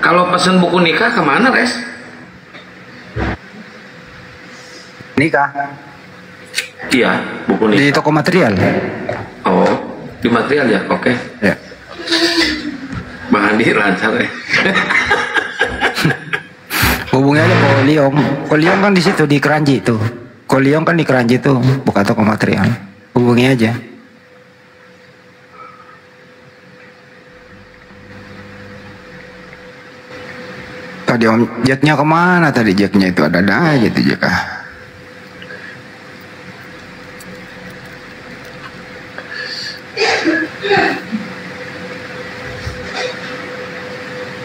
Kalau pesen buku nikah kemana, Res? Nikah Iya, buku nikah. di toko material. Oh, di material ya, oke. Ya. Bang Andi lancar ya. Hubungi aja Koliong. Koliong kan di situ di Keranji itu. Koliong kan di Keranji itu, bukan toko material. Hubungi aja. Tadi Om Jacknya kemana tadi Jacknya itu ada aja tuh Jack.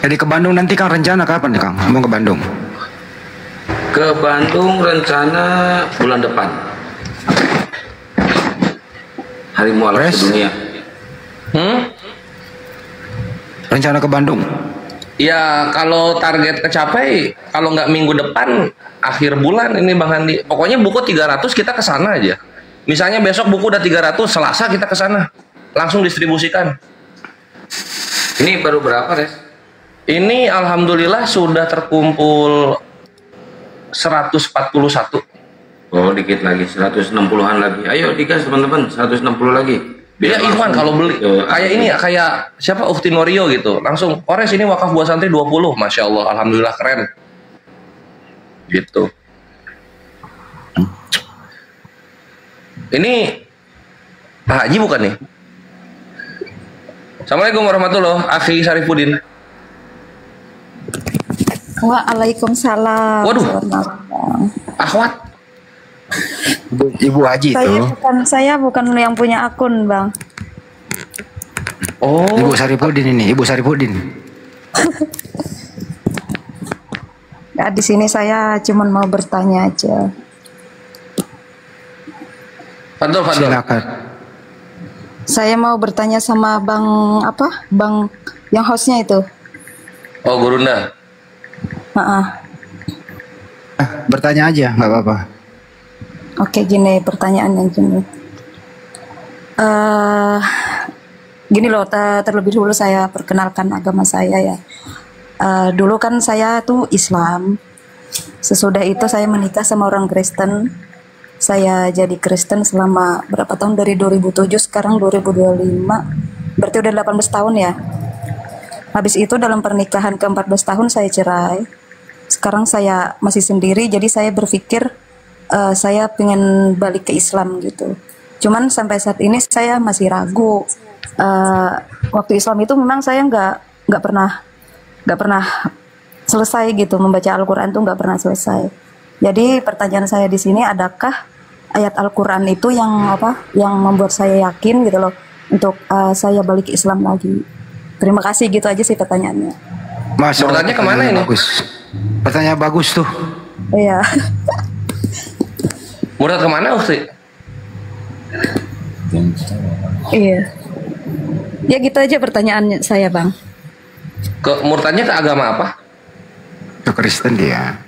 Jadi ke Bandung nanti Kang rencana kapan nih Kang? Mau ke Bandung? Ke Bandung rencana bulan depan. Hari mualaf sedunia. Rencana ke Bandung? Ya kalau target kecapai, kalau nggak minggu depan, akhir bulan ini Bang Handi. Pokoknya buku 300 kita ke sana aja. Misalnya besok buku udah 300, Selasa kita ke sana. Langsung distribusikan. Ini baru berapa, Res? Ini alhamdulillah sudah terkumpul 141. Oh, dikit lagi, 160-an lagi. Ayo digas teman-teman, 160 lagi. Ya Ikhwan kalau beli kayak ini ya, kayak siapa Ukti Norio gitu, langsung Ores ini wakaf buat santri 20. Masya Allah, alhamdulillah keren. Gitu. Ini Pak Haji bukan nih? Assalamualaikum warahmatullahi wabarakatuh. Akhi Syarifuddin. Waalaikumsalam. Waduh. Akhwat. Ibu Haji itu. Saya bukan yang punya akun, Bang. Oh. Ibu Syarifuddin ini, Ibu Syarifuddin. Ya, di sini saya cuma mau bertanya aja. Fadol. Silakan. Saya mau bertanya sama Bang apa? Bang yang hostnya itu. Oh, Gurunda. Bertanya aja, nggak apa-apa. Oke, gini pertanyaannya gini. Gini loh, terlebih dulu saya perkenalkan agama saya ya. Dulu kan saya tuh Islam. Sesudah itu saya menikah sama orang Kristen. Saya jadi Kristen selama berapa tahun, dari 2007 sekarang 2025. Berarti udah 18 tahun ya. Habis itu dalam pernikahan ke-14 tahun saya cerai. Sekarang saya masih sendiri, jadi saya berpikir saya pengen balik ke Islam gitu. Cuman sampai saat ini saya masih ragu. Waktu Islam itu memang saya nggak pernah selesai gitu, membaca Al-Quran tuh nggak pernah selesai. Jadi pertanyaan saya di sini, adakah ayat Al-Quran itu yang membuat saya yakin gitu loh untuk saya balik ke Islam lagi. Terima kasih, gitu aja sih pertanyaannya. Mas, Pertanyaannya kemana ini? Bagus. Pertanyaan bagus tuh. Iya. Murad kemana Ukti? Iya. Ya gitu aja pertanyaannya saya, Bang. Murtadnya ke agama apa? Ke Kristen dia.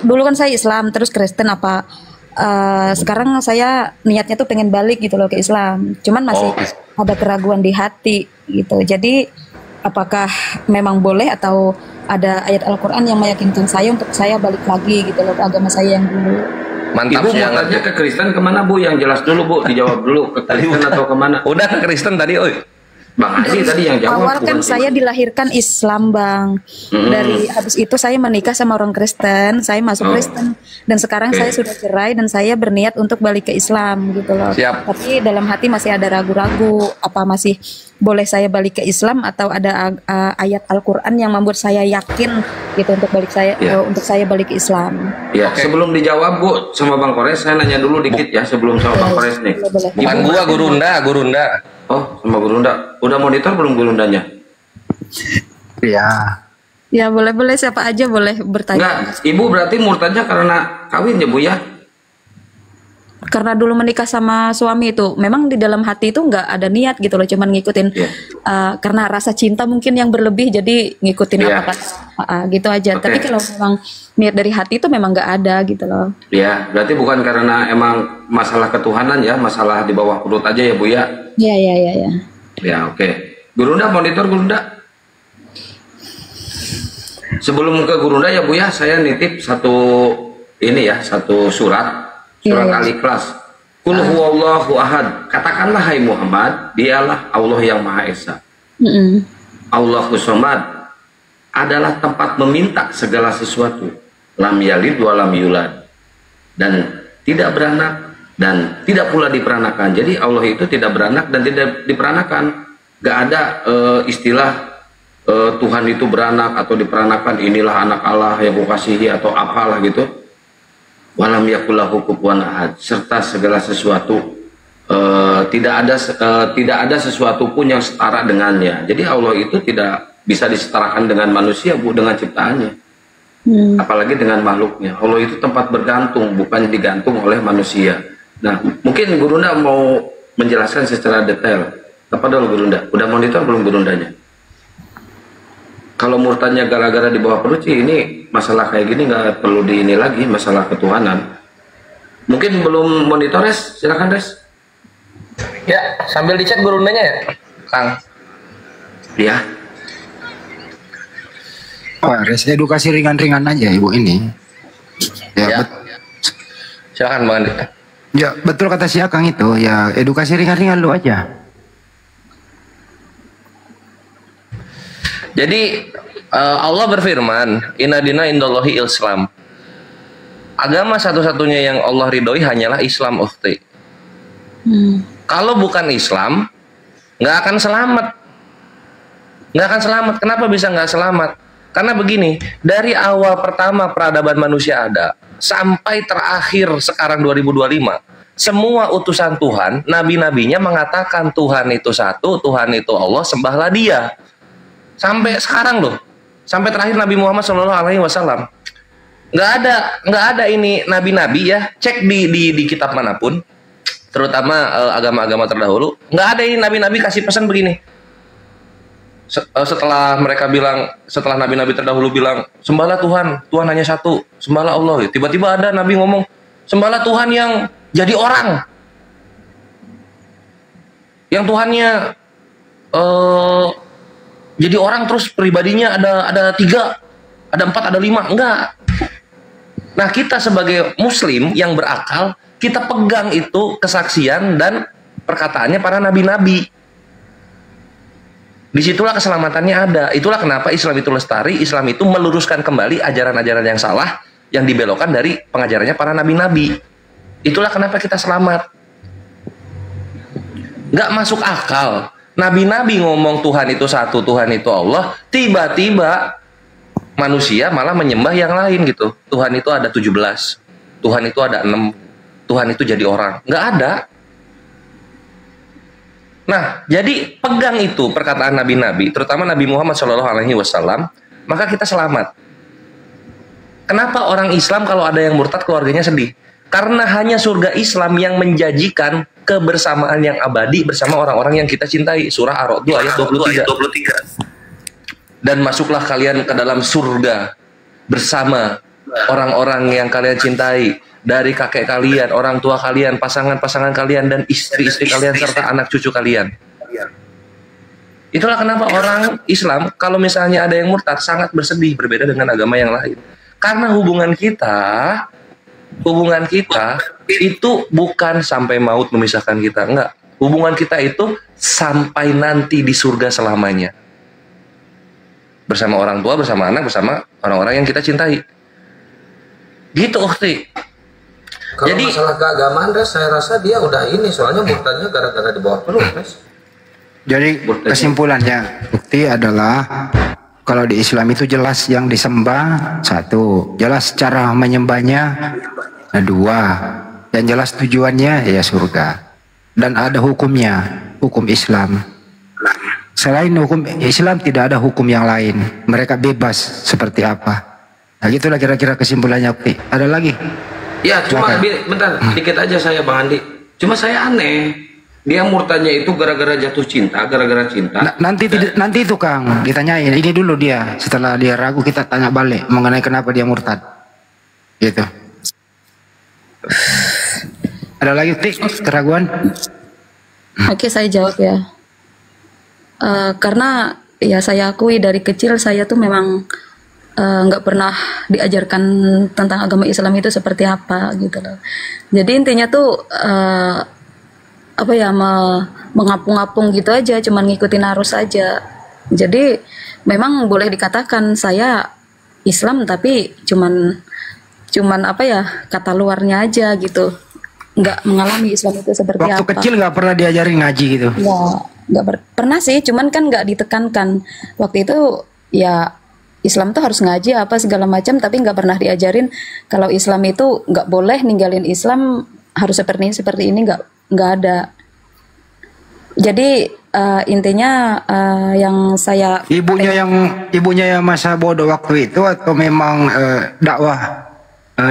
Dulu kan saya Islam, terus Kristen apa. Sekarang saya niatnya tuh pengen balik gitu loh ke Islam. Cuman masih ada keraguan di hati gitu. Jadi apakah memang boleh atau ada ayat Al-Quran yang meyakinkan saya untuk saya balik lagi gitu loh ke agama saya yang dulu. Mantap. Ibu mau tanya ke Kristen kemana Bu? Yang jelas dulu Bu, dijawab dulu. Ke Kristen atau kemana? Udah ke Kristen tadi, oi. Bang Haji tadi yang jawab. Awal kan saya dilahirkan Islam, Bang. Dari habis itu saya menikah sama orang Kristen, saya masuk Kristen, dan sekarang saya sudah cerai dan saya berniat untuk balik ke Islam gitu loh. Siap. Tapi dalam hati masih ada ragu-ragu, apa masih boleh saya balik ke Islam atau ada ayat Al-Quran yang membuat saya yakin gitu untuk balik untuk saya balik ke Islam. Ya, sebelum dijawab Bu sama Bang Kores, saya nanya dulu dikit ya sebelum sama Bang Kores nih. Bukan gua, Gurunda. Oh, sama Gurunda. Udah monitor belum Gurundanya? Iya. Ya boleh siapa aja boleh bertanya. Enggak, Ibu berarti murtadnya karena kawin ya Bu ya? Karena dulu menikah sama suami itu memang di dalam hati itu nggak ada niat gitu loh, cuman ngikutin karena rasa cinta mungkin yang berlebih, jadi ngikutin apa kata gitu aja. Tapi kalau memang niat dari hati itu memang nggak ada gitu loh. Iya, berarti bukan karena emang masalah ketuhanan ya, masalah di bawah perut aja ya Bu ya? Iya. Ya oke. Gurunda monitor Gurunda. Sebelum ke Gurunda ya Bu ya, saya nitip satu surat Iya, iya. Al-Ikhlas. Qul huwallahu ahad. Katakanlah hai Muhammad, dialah Allah yang Maha Esa. Allahus Samad adalah tempat meminta segala sesuatu. Lam yalid wa lam yulad. Dan tidak beranak dan tidak pula diperanakan. Jadi Allah itu tidak beranak dan tidak diperanakan. Gak ada istilah Tuhan itu beranak atau diperanakan, inilah anak Allah yang kukasihi atau apalah gitu. Walam yakullahu kufuwan ahad, serta segala sesuatu tidak ada sesuatu pun yang setara dengannya. Jadi Allah itu tidak bisa disetarakan dengan manusia, Bu, dengan ciptaannya. Apalagi dengan makhluknya. Allah itu tempat bergantung, bukan digantung oleh manusia. Nah, mungkin Gurunda mau menjelaskan secara detail. Apa dulu Gurunda? Udah monitor belum Gurundanya? Kalau murtadnya gara-gara di bawah perut sih, ini masalah kayak gini nggak perlu di ini lagi, masalah ketuhanan. Mungkin belum monitor, Res? Silakan, Res. Ya, sambil dicek Gurundanya ya, Kang. Ya. Res, edukasi ringan-ringan aja Ibu ini. Ya. Silakan Bang Andi. Ya betul kata si Akang itu, ya edukasi ringan-ringan lu aja. Jadi Allah berfirman, Inna dina indallahi Islam. Agama satu-satunya yang Allah ridhoi hanyalah Islam, ukhti. Kalau bukan Islam, nggak akan selamat. Nggak akan selamat. Kenapa bisa nggak selamat? Karena begini, dari awal pertama peradaban manusia ada, sampai terakhir sekarang 2025, semua utusan Tuhan, nabi-nabinya mengatakan Tuhan itu satu, Tuhan itu Allah, sembahlah Dia. Sampai sekarang loh, sampai terakhir Nabi Muhammad SAW, nggak ada ini nabi-nabi ya, cek di kitab manapun, terutama agama-agama terdahulu, nggak ada ini nabi-nabi kasih pesan begini. Setelah mereka bilang, setelah nabi-nabi terdahulu bilang sembahlah Tuhan, Tuhan hanya satu, sembahlah Allah, tiba-tiba ada nabi ngomong sembahlah Tuhan yang jadi orang, yang Tuhannya jadi orang terus pribadinya ada 3, ada 4, ada 5, enggak. Nah, kita sebagai muslim yang berakal, kita pegang itu kesaksian dan perkataannya para nabi-nabi. Disitulah keselamatannya ada. Itulah kenapa Islam itu lestari, Islam itu meluruskan kembali ajaran-ajaran yang salah, yang dibelokkan dari pengajarannya para nabi-nabi. Itulah kenapa kita selamat. Nggak masuk akal. Nabi-nabi ngomong Tuhan itu satu, Tuhan itu Allah, tiba-tiba manusia malah menyembah yang lain gitu. Tuhan itu ada 17, Tuhan itu ada 6, Tuhan itu jadi orang. Nggak ada. Nah, jadi pegang itu perkataan nabi-nabi, terutama Nabi Muhammad SAW, maka kita selamat. Kenapa orang Islam kalau ada yang murtad keluarganya sedih? Karena hanya surga Islam yang menjanjikan kebersamaan yang abadi bersama orang-orang yang kita cintai. Surah Ar-Ra'd ayat 23. Dan masuklah kalian ke dalam surga bersama orang-orang yang kalian cintai, dari kakek kalian, orang tua kalian, pasangan-pasangan kalian, dan istri-istri kalian, serta anak cucu kalian. Itulah kenapa orang Islam kalau misalnya ada yang murtad sangat bersedih, berbeda dengan agama yang lain. Karena hubungan kita itu bukan sampai maut memisahkan kita, enggak. Hubungan kita itu sampai nanti di surga selamanya. Bersama orang tua, bersama anak, bersama orang-orang yang kita cintai. Gitu, ukhti. Kalau Jadi masalah keagamaan, Res, saya rasa dia udah ini, soalnya murtadnya gara-gara di bawah perut, Res. Jadi kesimpulannya bukti adalah kalau di Islam itu jelas yang disembah satu, jelas cara menyembahnya dua, dan jelas tujuannya ya surga, dan ada hukumnya, hukum Islam. Selain hukum Islam tidak ada hukum yang lain, mereka bebas seperti apa. Nah gitulah kira-kira kesimpulannya. Oke, ada lagi? Ya, cuma bentar, dikit aja saya Bang Andi. Cuma saya aneh, dia murtadnya itu gara-gara jatuh cinta, gara-gara cinta. Nanti itu Kang ditanyain. Ini dulu dia, setelah dia ragu kita tanya balik mengenai kenapa dia murtad. Gitu. Ada lagi keraguan? Oke, saya jawab ya. Karena ya saya akui dari kecil saya tuh memang nggak pernah diajarkan tentang agama Islam itu seperti apa gitu loh. Jadi intinya tuh apa ya, mengapung-apung gitu aja, cuman ngikutin arus aja. Jadi memang boleh dikatakan saya Islam, tapi cuman apa ya, kata luarnya aja gitu, nggak mengalami Islam itu seperti Waktu apa. kecil nggak pernah diajarin ngaji gitu? Nggak pernah sih, cuman kan nggak ditekankan waktu itu ya. Islam tuh harus ngaji apa segala macam, tapi nggak pernah diajarin kalau Islam itu nggak boleh ninggalin Islam, harus seperti ini, nggak ada. Jadi intinya yang saya ibunya yang masa bodoh waktu itu, atau memang dakwah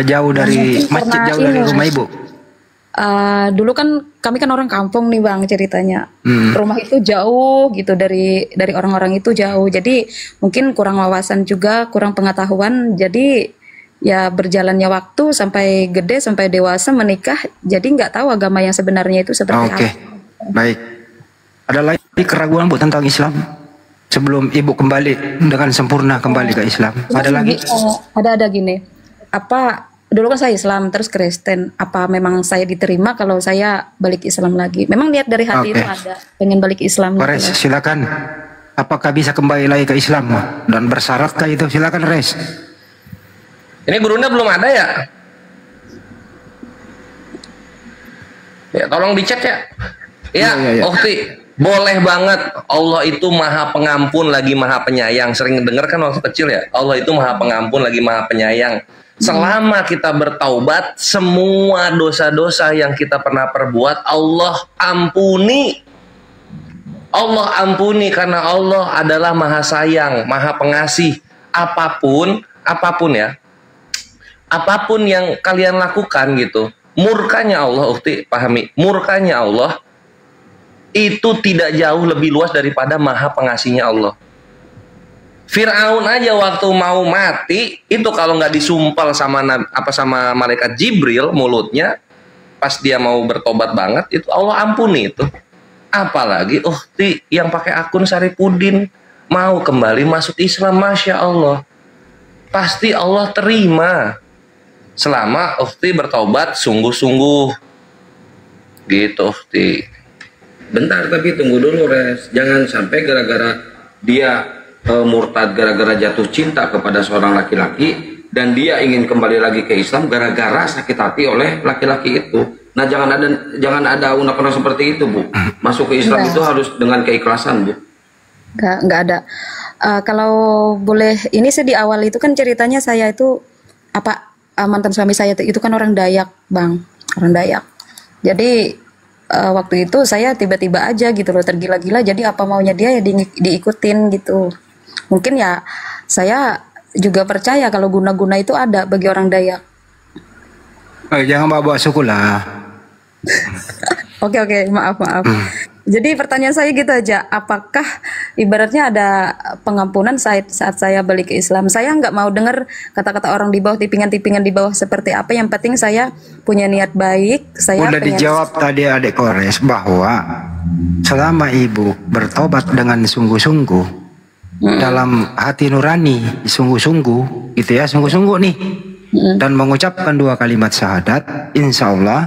jauh dari masjid, jauh dari rumah ibu? Dulu kan kami kan orang kampung nih Bang ceritanya. Rumah itu jauh gitu dari orang-orang itu jauh. Jadi mungkin kurang wawasan juga, kurang pengetahuan. Jadi ya berjalannya waktu sampai gede, sampai dewasa menikah, jadi nggak tahu agama yang sebenarnya itu seperti apa. Baik. Ada lagi keraguan Bu tentang Islam sebelum Ibu kembali dengan sempurna kembali ke Islam? Ada lagi? Ada gini. Apa dulu kan saya Islam terus Kristen, apa memang saya diterima kalau saya balik Islam lagi? Memang niat dari hati itu ada, pengen balik Islam. Res, silakan. Apakah bisa kembali lagi ke Islam dan bersyaраtkah itu? Silakan Res. Ini gurunya belum ada ya? Ya tolong dicek ya. Ya, Ukti, boleh banget. Allah itu maha pengampun lagi maha penyayang. Sering dengar kan waktu kecil ya, Allah itu maha pengampun lagi maha penyayang. Selama kita bertaubat, semua dosa-dosa yang kita pernah perbuat Allah ampuni. Allah ampuni karena Allah adalah maha sayang, maha pengasih. Apapun ya, apapun yang kalian lakukan gitu, murkanya Allah, Ukti, pahami, murkanya Allah itu tidak jauh lebih luas daripada maha pengasihnya Allah. Fir'aun aja waktu mau mati itu kalau nggak disumpal sama sama malaikat Jibril mulutnya, pas dia mau bertobat banget itu Allah ampuni itu. Apalagi Ukti yang pakai akun Saripudin mau kembali masuk Islam, masya Allah, pasti Allah terima selama Ukti bertobat sungguh-sungguh gitu Ukti. Bentar, tapi tunggu dulu Res, jangan sampai gara-gara dia murtad, gara-gara jatuh cinta kepada seorang laki-laki dan dia ingin kembali lagi ke Islam gara-gara sakit hati oleh laki-laki itu. Nah, jangan ada ungkapan seperti itu, Bu. Masuk ke Islam itu harus dengan keikhlasan, Bu. Nggak ada. Kalau boleh, ini sih di awal itu kan ceritanya saya itu mantan suami saya itu kan orang Dayak, Bang, orang Dayak. Jadi waktu itu saya tiba-tiba aja gitu loh, tergila-gila, jadi apa maunya dia ya diikutin gitu. Mungkin ya saya juga percaya kalau guna-guna itu ada bagi orang Dayak. Jangan bawa suku lah. Oke, maaf. Jadi pertanyaan saya gitu aja, apakah ibaratnya ada pengampunan saat saya balik ke Islam? Saya nggak mau dengar kata-kata orang di bawah, tipingan-tipingan di bawah seperti apa. Yang penting saya punya niat baik. Saya udah dijawab tadi adik Kores bahwa selama ibu bertobat dengan sungguh-sungguh, dalam hati nurani, sungguh-sungguh gitu ya, sungguh-sungguh nih, dan mengucapkan 2 kalimat syahadat, insya Allah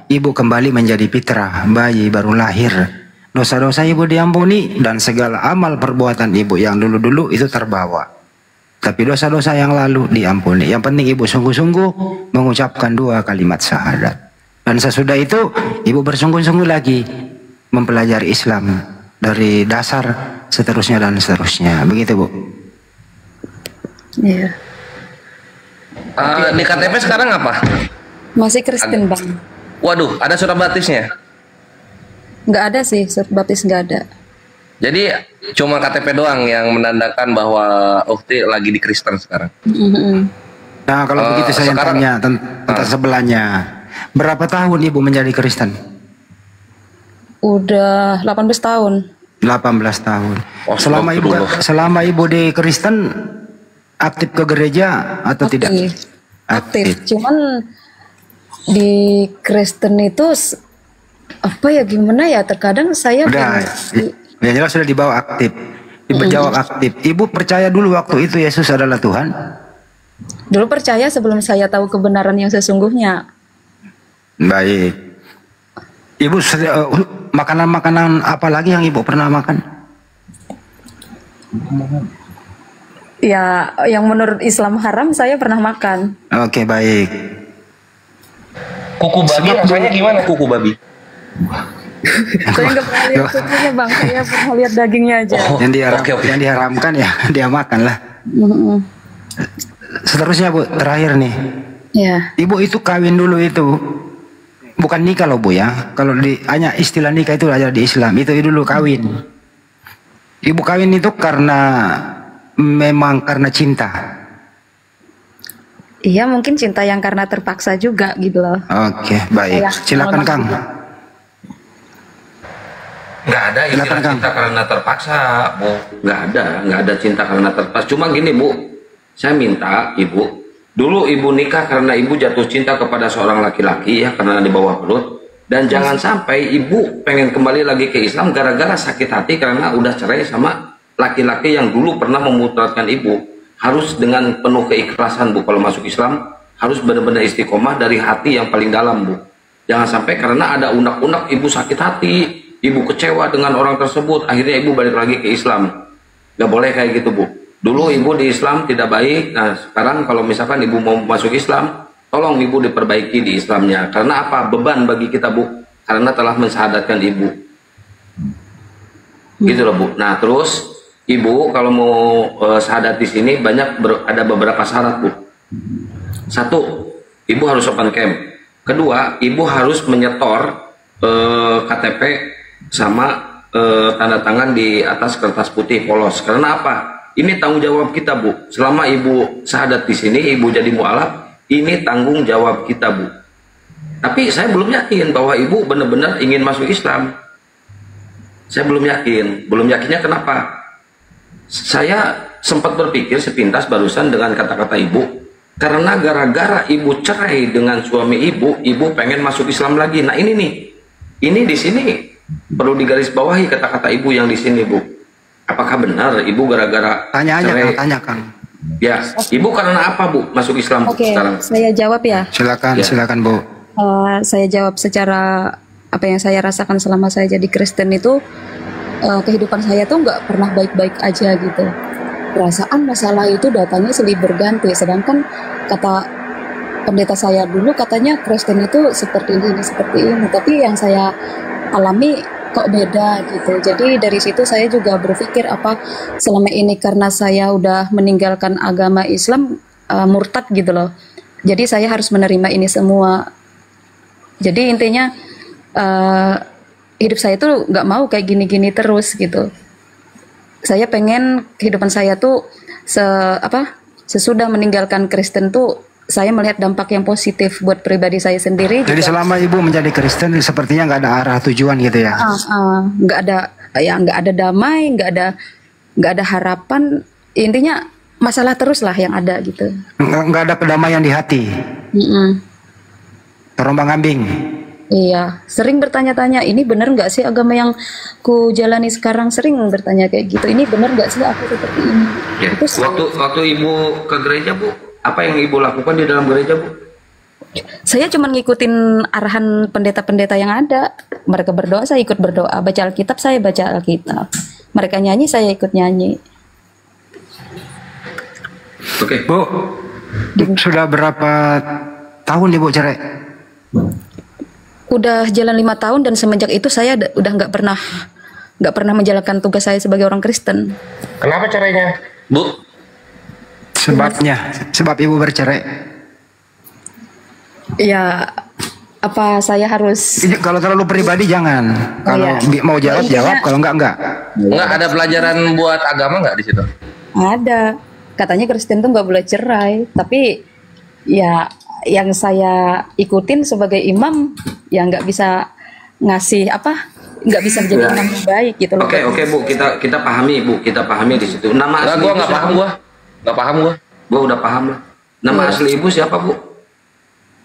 ibu kembali menjadi fitrah bayi baru lahir. Dosa-dosa ibu diampuni dan segala amal perbuatan ibu yang dulu-dulu itu terbawa. Tapi dosa-dosa yang lalu diampuni. Yang penting ibu sungguh-sungguh mengucapkan 2 kalimat syahadat. Dan sesudah itu ibu bersungguh-sungguh lagi mempelajari Islam dari dasar seterusnya dan seterusnya. Begitu, Bu. Iya. Di KTP sekarang apa? Masih Kristen, Bang. Waduh, ada surat baptisnya? Nggak ada sih, surat baptis nggak ada. Jadi cuma KTP doang yang menandakan bahwa Ukti lagi di Kristen sekarang. Nah, kalau begitu saya tanya tentang sebelahnya. Berapa tahun ibu menjadi Kristen? Udah 18 tahun. 18 tahun. Oh, selama ibu di Kristen aktif ke gereja atau tidak? Aktif. Cuman di Kristen itu apa ya, gimana ya, terkadang saya yang jelas sudah dibawa aktif. Ibu jawab aktif. Ibu percaya dulu waktu itu Yesus adalah Tuhan? Dulu percaya sebelum saya tahu kebenaran yang sesungguhnya. Baik. Ibu makanan-makanan apa lagi yang ibu pernah makan? Ya, yang menurut Islam haram saya pernah makan. Oke, baik. Kuku babi rasanya gimana kuku babi? Saya nggak pernah lihat kukunya bang, saya pernah lihat dagingnya aja. Yang diharamkan ya dia makan lah. Seterusnya Bu, terakhir nih. Ya. Ibu itu kawin dulu itu bukan nikah loh Bu ya. Kalau hanya istilah nikah itu aja di Islam. Itu dulu kawin. Ibu kawin itu memang karena cinta. Iya, mungkin cinta yang karena terpaksa juga gitu loh. Oke, baik. Silakan Kang. Nggak ada istilah cinta karena terpaksa, Bu. Nggak ada cinta karena terpaksa. Cuma gini, Bu. Saya minta Ibu, dulu Ibu nikah karena Ibu jatuh cinta kepada seorang laki-laki ya, karena di bawah perut. Dan jangan sampai Ibu pengen kembali lagi ke Islam gara-gara sakit hati karena udah cerai sama laki-laki yang dulu pernah memutuskan Ibu. Harus dengan penuh keikhlasan Bu, kalau masuk Islam harus benar-benar istiqomah dari hati yang paling dalam Bu. Jangan sampai karena ada unek-unek Ibu sakit hati, Ibu kecewa dengan orang tersebut, akhirnya Ibu balik lagi ke Islam. Gak boleh kayak gitu Bu. Dulu Ibu di Islam tidak baik, nah sekarang kalau misalkan Ibu mau masuk Islam, tolong Ibu diperbaiki di Islamnya. Karena apa? Beban bagi kita Bu, karena telah mensyahadatkan Ibu. Gitu loh Bu. Nah terus Ibu kalau mau syahadat di sini ada beberapa syarat Bu. Satu, Ibu harus open camp. Kedua, Ibu harus menyetor KTP sama tanda tangan di atas kertas putih polos. Karena apa? Ini tanggung jawab kita Bu. Selama Ibu syahadat di sini, Ibu jadi mu'alaf, ini tanggung jawab kita Bu. Tapi saya belum yakin bahwa Ibu benar-benar ingin masuk Islam. Saya belum yakin. Belum yakinnya kenapa? Saya sempat berpikir sepintas barusan dengan kata-kata Ibu, karena gara-gara Ibu cerai dengan suami Ibu, Ibu pengen masuk Islam lagi. Nah ini nih, ini di sini perlu digarisbawahi kata-kata Ibu yang di sini Bu. Apakah benar Ibu gara-gara cerai? Tanya Kang. Ya, Ibu karena apa Bu masuk Islam sekarang? Saya jawab ya. Silakan Bu. Saya jawab secara apa yang saya rasakan selama saya jadi Kristen itu. Kehidupan saya tuh nggak pernah baik-baik aja gitu. Perasaan masalah itu datangnya silih berganti. Sedangkan kata pendeta saya dulu katanya Kristen itu seperti ini. Tapi yang saya alami kok beda gitu. Jadi dari situ saya juga berpikir apa selama ini karena saya udah meninggalkan agama Islam murtad gitu loh. Jadi saya harus menerima ini semua. Jadi intinya hidup saya tuh nggak mau kayak gini-gini terus gitu. Saya pengen kehidupan saya tuh sesudah meninggalkan Kristen tuh saya melihat dampak yang positif buat pribadi saya sendiri. Jadi juga, selama Ibu menjadi Kristen sepertinya nggak ada arah tujuan gitu ya? Nggak ada damai, nggak ada harapan. Intinya masalah terus lah yang ada gitu. Nggak ada kedamaian di hati. Terombang-ambing. Iya, sering bertanya-tanya, ini benar nggak sih agama yang ku jalani sekarang? Sering bertanya kayak gitu, ini benar nggak sih aku seperti ini? Ya. Waktu Ibu ke gereja Bu, apa yang Ibu lakukan di dalam gereja Bu? Saya cuma ngikutin arahan pendeta-pendeta yang ada. Mereka berdoa, saya ikut berdoa. Baca Alkitab, saya baca Alkitab. Mereka nyanyi, saya ikut nyanyi. Oke. Bu, sudah berapa tahun Ibu cerai? Udah jalan 5 tahun dan semenjak itu saya udah nggak pernah menjalankan tugas saya sebagai orang Kristen. Kenapa caranya, Bu? Sebab Ibu bercerai. Ya, apa saya harus? Kalau terlalu pribadi jangan. Kalau mau jawab jawab, kalau enggak. Nggak ada pelajaran buat agama nggak di situ? Ada. Katanya Kristen tuh nggak boleh cerai, tapi ya yang saya ikutin sebagai imam ya nggak bisa ngasih nggak bisa menjadi imam yang baik gitu loh. Oke Bu, kita pahami Bu, kita pahami di situ. Nama asli Ibu nggak paham gua. Gua udah paham lah. Nama asli Ibu siapa Bu?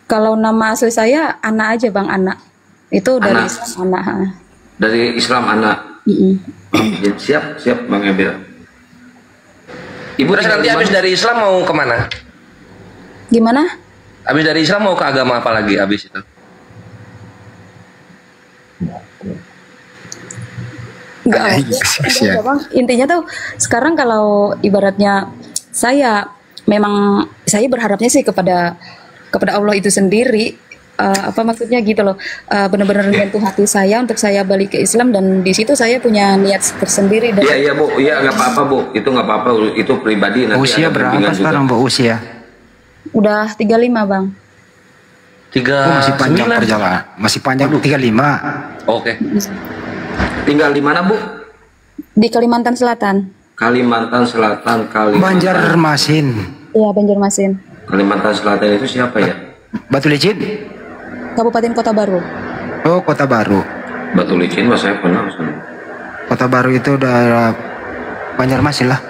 Kalau nama asli saya Ana aja Bang, Ana. Itu dari Islam, Ana. Dari Islam Ana. Siap Bang Emil. Ibu terus nanti habis dari Islam mau kemana? Gimana? Habis dari Islam mau ke agama apa lagi habis itu? Enggak, Ya. Bang. Intinya tuh sekarang kalau ibaratnya saya memang saya berharapnya sih kepada Allah itu sendiri. Apa maksudnya gitu loh, benar-benar menyentuh hati saya untuk saya balik ke Islam, dan di situ saya punya niat tersendiri. Iya Bu, iya nggak apa-apa Bu, itu nggak apa-apa, itu pribadi. Nanti Usia berapa sekarang Bu usia? Udah 35 Bang. Masih panjang perjalanan, masih panjang 35. Oke. Tinggal di mana Bu? Di Kalimantan Selatan. Kalimantan Selatan, Banjarmasin. Iya, Banjarmasin. Kalimantan Selatan itu siapa ya? Batu Licin? Kabupaten Kota Baru. Oh, Kota Baru. Batu Licin mas saya pernah sana. Kota Baru itu daerah Banjarmasin lah.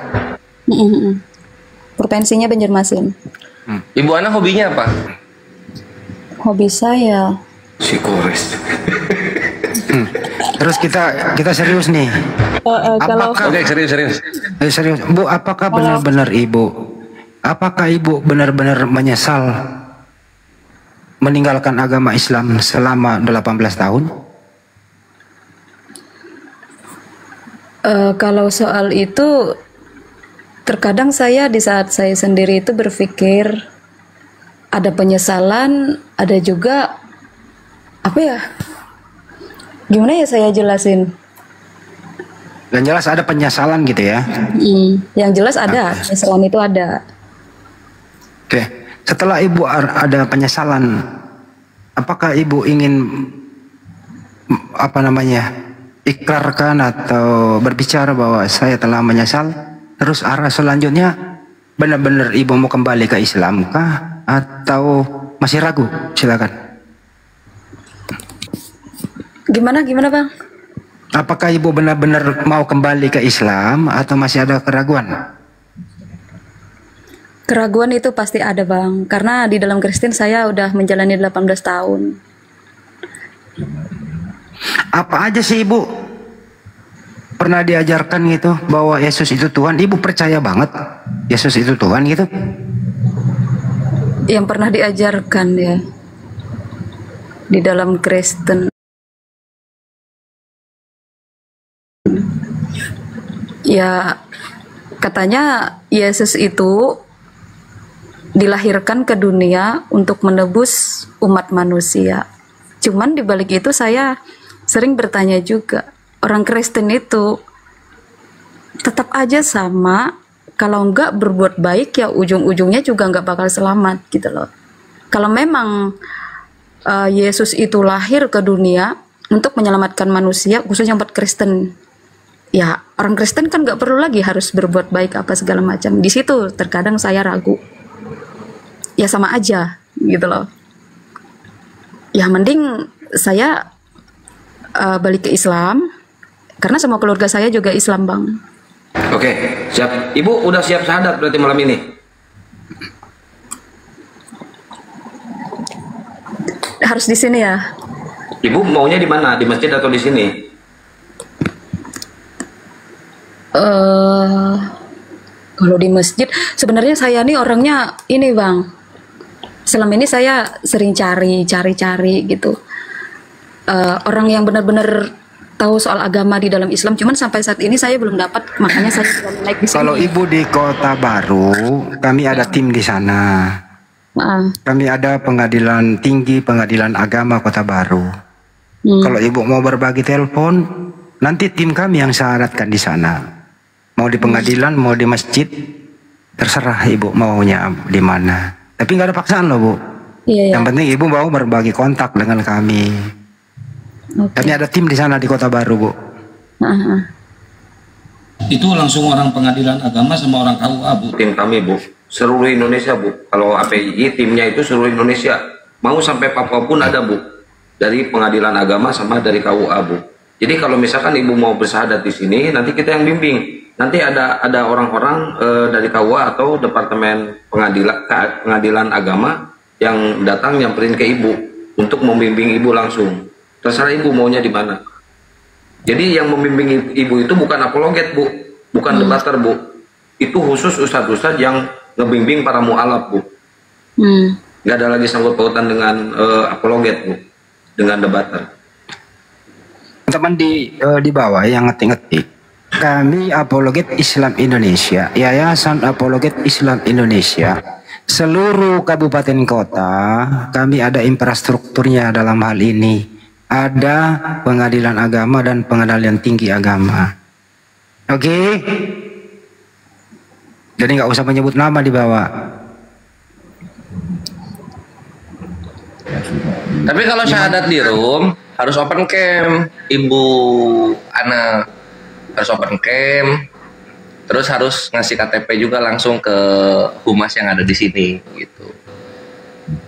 Provinsinya Banjarmasin. Ibu Ana hobinya apa? Hobi saya Psikoris. Terus kita serius nih. kalau Oke, serius. Serius, Bu, apakah benar-benar Ibu benar-benar menyesal meninggalkan agama Islam selama 18 tahun? Kalau soal itu, terkadang saya di saat saya sendiri itu berpikir ada penyesalan, ada juga apa ya? Gimana ya saya jelasin? Yang jelas ada penyesalan gitu ya. Yang jelas ada, penyesalan itu ada. Oke, setelah Ibu ada penyesalan, apakah Ibu ingin ikrarkan atau berbicara bahwa saya telah menyesal? Terus arah selanjutnya benar-benar Ibu mau kembali ke Islam kah atau masih ragu? Silakan. Gimana Bang? Apakah Ibu benar-benar mau kembali ke Islam atau masih ada keraguan? Keraguan itu pasti ada Bang, karena di dalam Kristen saya udah menjalani 18 tahun. Apa aja sih Ibu pernah diajarkan gitu bahwa Yesus itu Tuhan? Ibu percaya banget Yesus itu Tuhan gitu? Yang pernah diajarkan ya di dalam Kristen. Ya, katanya Yesus itu dilahirkan ke dunia untuk menebus umat manusia. Cuman di balik itu saya sering bertanya juga, orang Kristen itu tetap aja sama, kalau enggak berbuat baik ya ujung-ujungnya juga enggak bakal selamat gitu loh. Kalau memang Yesus itu lahir ke dunia untuk menyelamatkan manusia, khususnya umat Kristen, ya orang Kristen kan nggak perlu lagi harus berbuat baik apa segala macam. Di situ terkadang saya ragu. Ya sama aja gitu loh. Ya mending saya balik ke Islam, karena semua keluarga saya juga Islam Bang. Oke, siap. Ibu udah siap syahadat berarti malam ini? Harus di sini ya. Ibu maunya di mana? Di masjid atau di sini? Kalau di masjid, sebenarnya saya nih orangnya ini Bang. Selama ini saya sering cari gitu. Orang yang benar-benar tahu soal agama di dalam Islam, cuman sampai saat ini saya belum dapat, makanya saya naik di sini. Kalau Ibu di Kota Baru, kami ada tim di sana. Kami ada pengadilan tinggi, pengadilan agama Kota Baru. Kalau Ibu mau berbagi telepon, nanti tim kami yang syaratkan di sana. Mau di pengadilan, mau di masjid, terserah Ibu maunya di mana. Tapi nggak ada paksaan loh Bu. Iya. Yang penting Ibu mau berbagi kontak dengan kami. Kami ada tim di sana di Kota Baru Bu. Itu langsung orang pengadilan agama sama orang KUA Bu. Tim kami Bu, seluruh Indonesia Bu. Kalau API timnya itu seluruh Indonesia. Mau sampai Papua pun ada Bu. Dari pengadilan agama sama dari KUA Bu. Jadi kalau misalkan Ibu mau bersyahadat di sini, nanti kita yang bimbing. Nanti ada orang-orang dari KUA atau Departemen Pengadilan Agama yang datang nyamperin ke Ibu untuk membimbing Ibu langsung. Terserah Ibu maunya di mana. Jadi yang membimbing Ibu itu bukan apologet Bu, bukan debater Bu. itu khusus ustadz-ustadz yang ngebimbing para mu'alaf, Bu. Nggak ada lagi sangkut pautan dengan apologet, Bu, dengan debater. Teman di bawah yang ngetik-ngetik, kami Apologet Islam Indonesia, Yayasan Apologet Islam Indonesia, seluruh kabupaten kota, kami ada infrastrukturnya dalam hal ini. Ada pengadilan agama dan pengadilan tinggi agama. Oke? Jadi nggak usah menyebut nama di bawah. Tapi kalau syahadat di room harus open cam, Ibu Ana harus open cam, terus harus ngasih KTP juga langsung ke humas yang ada di sini gitu.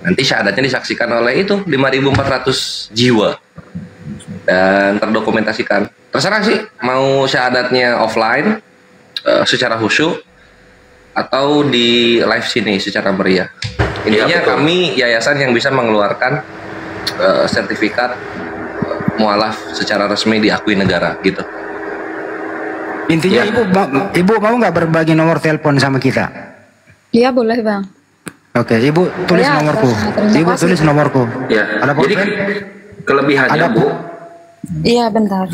Nanti syahadatnya disaksikan oleh itu 5.400 jiwa dan terdokumentasikan. Terserah sih mau syahadatnya offline secara khusyuk atau di live sini secara meriah. Intinya kami yayasan yang bisa mengeluarkan sertifikat mualaf secara resmi diakui negara gitu. Intinya ibu mau nggak berbagi nomor telepon sama kita? Iya boleh bang. Oke, ibu tulis ya, nomorku. Ibu tulis nomorku. Ya. Ada Jadi kelebihannya, ada, Bu. Iya bentar.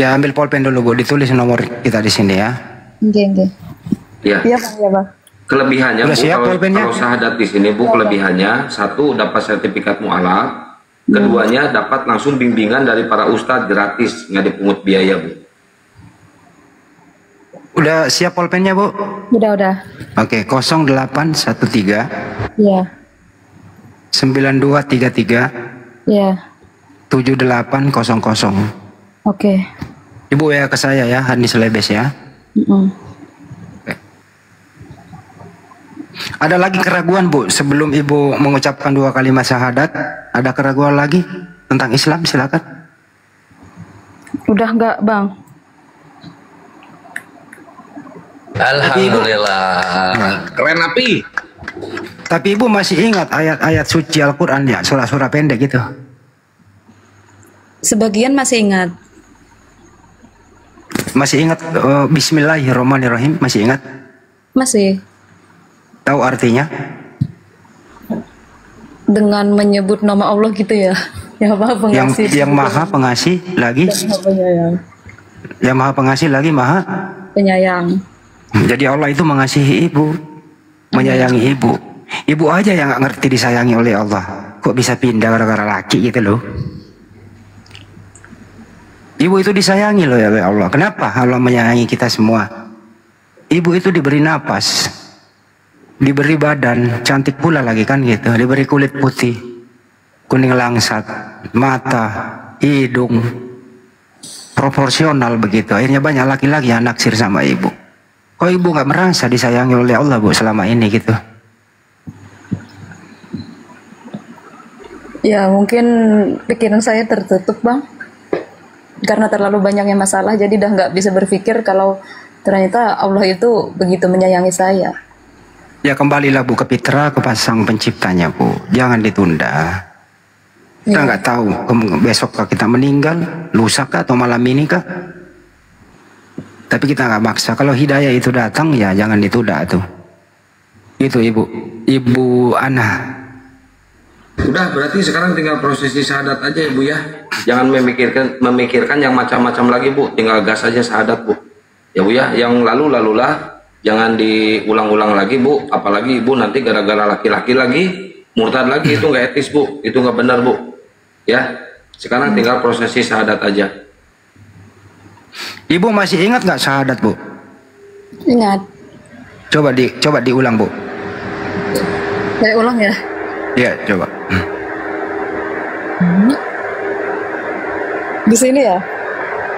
Ya ambil pulpen dulu, Bu, ditulis nomor kita di sini ya. Oke. Ya. Iya bang, iya bang. Kelebihannya, Udah Bu, siap pulpennya? kalau syahadat di sini, Bu, kelebihannya satu dapat sertifikat mualaf, keduanya dapat langsung bimbingan dari para ustadz gratis, nggak dipungut biaya, Bu. Udah siap pulpennya, Bu? Udah. Oke, 0813 Iya. 9233 Iya. 7800. Oke. Ibu ya ke saya ya, Hanis Lebes ya. Oke. Ada lagi keraguan, Bu, sebelum Ibu mengucapkan 2 kalimat syahadat? Ada keraguan lagi tentang Islam? Silakan. Udah enggak bang? Alhamdulillah. Keren api. Tapi Ibu masih ingat ayat-ayat suci Al-Quran ya, surah-surah pendek gitu? Sebagian masih ingat. Masih ingat Bismillahirrahmanirrahim? Masih ingat? Masih. Tahu artinya? Dengan menyebut nama Allah gitu ya. Yang maha pengasih. Yang maha pengasih lagi? Maha penyayang. Yang maha pengasih lagi maha Penyayang. Jadi Allah itu mengasihi Ibu, menyayangi Ibu. Ibu aja yang nggak ngerti disayangi oleh Allah. Kok bisa pindah gara-gara laki gitu loh? Ibu itu disayangi loh ya oleh Allah. Kenapa Allah menyayangi kita semua? Ibu itu diberi napas, diberi badan, cantik pula lagi kan gitu. Diberi kulit putih, kuning langsat, mata, hidung, proporsional begitu. Akhirnya banyak laki-laki yang naksir sama Ibu. Kok Ibu nggak merasa disayangi oleh Allah, Bu, selama ini gitu? Ya mungkin pikiran saya tertutup bang. Karena terlalu banyaknya masalah, jadi udah nggak bisa berpikir kalau ternyata Allah itu begitu menyayangi saya. Ya kembalilah, Bu, ke fitrah, ke Sang Penciptanya, Bu. Jangan ditunda. Kita nggak tahu besok kita meninggal, lusa kah, atau malam ini kah? Tapi kita nggak maksa. Kalau hidayah itu datang, ya jangan ditunda tuh. Itu Ibu Ana. Udah, berarti sekarang tinggal prosesi syahadat aja, Ibu ya. Jangan memikirkan yang macam-macam lagi, Bu. Tinggal gas aja syahadat, Bu. Ya, Bu ya. Yang lalulah. Jangan diulang-ulang lagi, Bu. Apalagi Ibu nanti gara-gara laki-laki lagi murtad lagi, itu nggak etis, Bu. Itu nggak benar, Bu. Ya. Sekarang tinggal prosesi syahadat aja. Ibu masih ingat nggak syahadat, Bu? Ingat. Coba diulang, Bu. Saya ulang ya. Iya, coba. Di sini ya.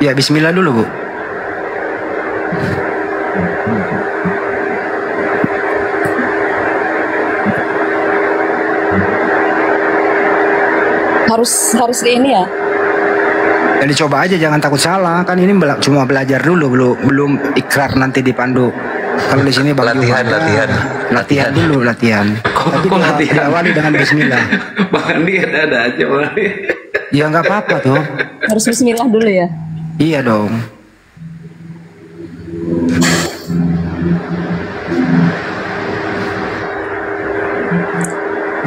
Ya, Bismillah dulu, Bu. Harus ini ya. Jadi coba aja, jangan takut salah. Kan ini cuma belajar dulu, belum ikrar nanti dipandu. Kalau di sini latihan dulu. Tapi diawali dengan Bismillah. Bang Andi ada aja, Bang. Ya nggak apa-apa tuh. Harus Bismillah dulu ya. Iya dong.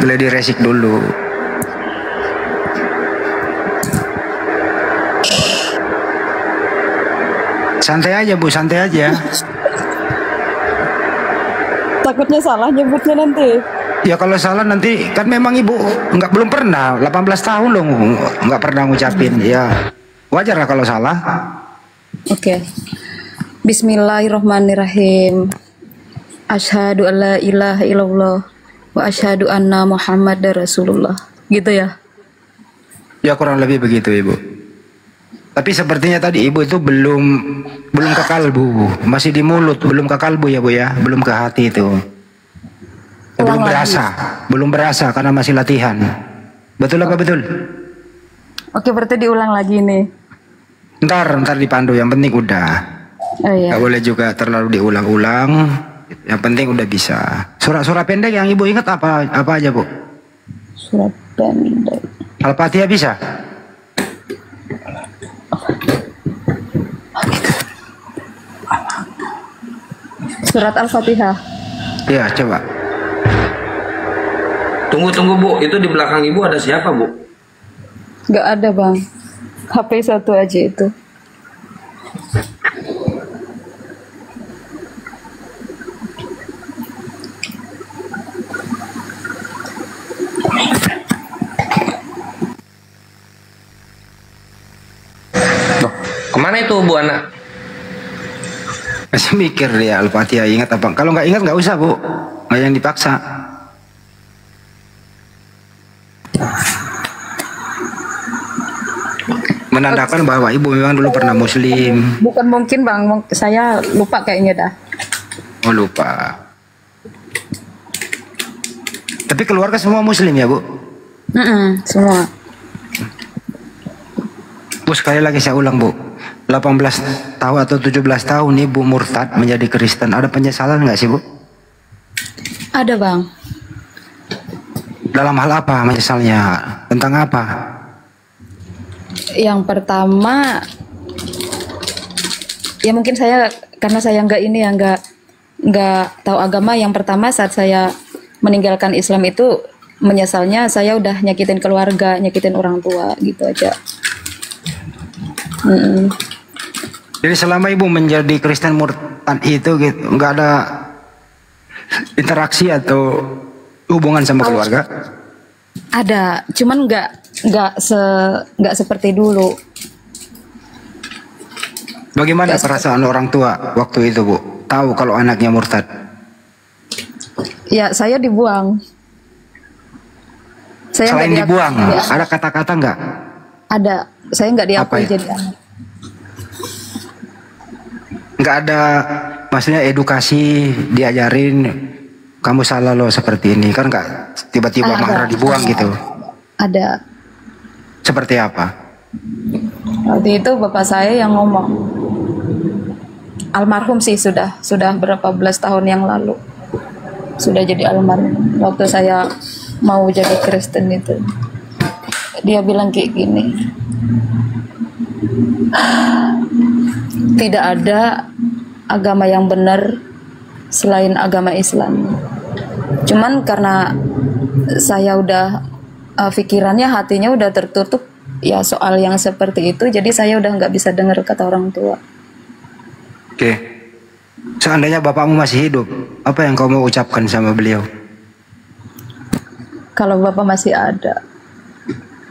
gladi resik dulu. Santai aja Bu, santai aja. Takutnya salah nyebutnya nanti. Ya kalau salah nanti kan memang Ibu belum pernah 18 tahun loh nggak pernah ngucapin. Ya wajar lah kalau salah. Oke. Bismillahirrahmanirrahim. Asyhadu alla ilaha illallah wa asyhadu anna Muhammadar Rasulullah. Gitu ya? Ya kurang lebih begitu Ibu. Tapi sepertinya tadi Ibu itu belum ke kalbu, masih di mulut, belum ke kalbu ya Bu ya, belum ke hati itu. Belum berasa karena masih latihan. Betul apa betul? Oke, berarti diulang lagi nih. Ntar dipandu, yang penting udah. Oh, iya. Gak boleh juga terlalu diulang-ulang. Yang penting udah bisa. Surat-surat pendek yang Ibu ingat apa aja Bu? Surat pendek. Al-Fatihah bisa? Surat Al-Fatihah. Iya, coba. Tunggu Bu, itu di belakang Ibu ada siapa Bu? Gak ada Bang, HP satu aja itu. Loh, kemana itu Bu anak? Masih mikir dia Al-Fatihah ingat apa? Kalau nggak ingat nggak usah Bu, nggak yang dipaksa. Menandakan bahwa Ibu memang dulu pernah Muslim. Bukan mungkin Bang, saya lupa kayaknya dah. Oh lupa. Tapi keluarga semua Muslim ya Bu? Semua. Bu sekali lagi saya ulang Bu, 18 tahun atau 17 tahun Ibu murtad menjadi Kristen, ada penyesalan nggak sih Bu? Ada Bang. Dalam hal apa menyesalnya? Tentang apa? Yang pertama, ya mungkin saya karena saya nggak tahu agama. Yang pertama saat saya meninggalkan Islam itu menyesalnya saya udah nyakitin keluarga, nyakitin orang tua gitu aja. Jadi selama Ibu menjadi Kristen murtad itu gitu, nggak ada interaksi atau hubungan sama keluarga? Ada, cuman nggak seperti dulu. Bagaimana perasaan orang tua waktu itu Bu? Tahu kalau anaknya murtad? Ya saya dibuang. Selain dibuang, ada kata-kata nggak? Ada, saya nggak diakui ya? jadi anak. Nggak ada, maksudnya edukasi diajarin kamu salah loh seperti ini kan, nggak tiba-tiba marah dibuang gitu? Ada. Seperti apa? Waktu itu bapak saya yang ngomong, almarhum sih sudah berapa belas tahun yang lalu, sudah jadi almarhum. Waktu saya mau jadi Kristen itu, dia bilang kayak gini, tidak ada agama yang benar selain agama Islam. Cuman karena saya udah pikirannya, hatinya udah tertutup ya soal yang seperti itu, jadi saya udah nggak bisa dengar kata orang tua. Oke. Seandainya bapakmu masih hidup, apa yang kau mau ucapkan sama beliau? Kalau bapak masih ada,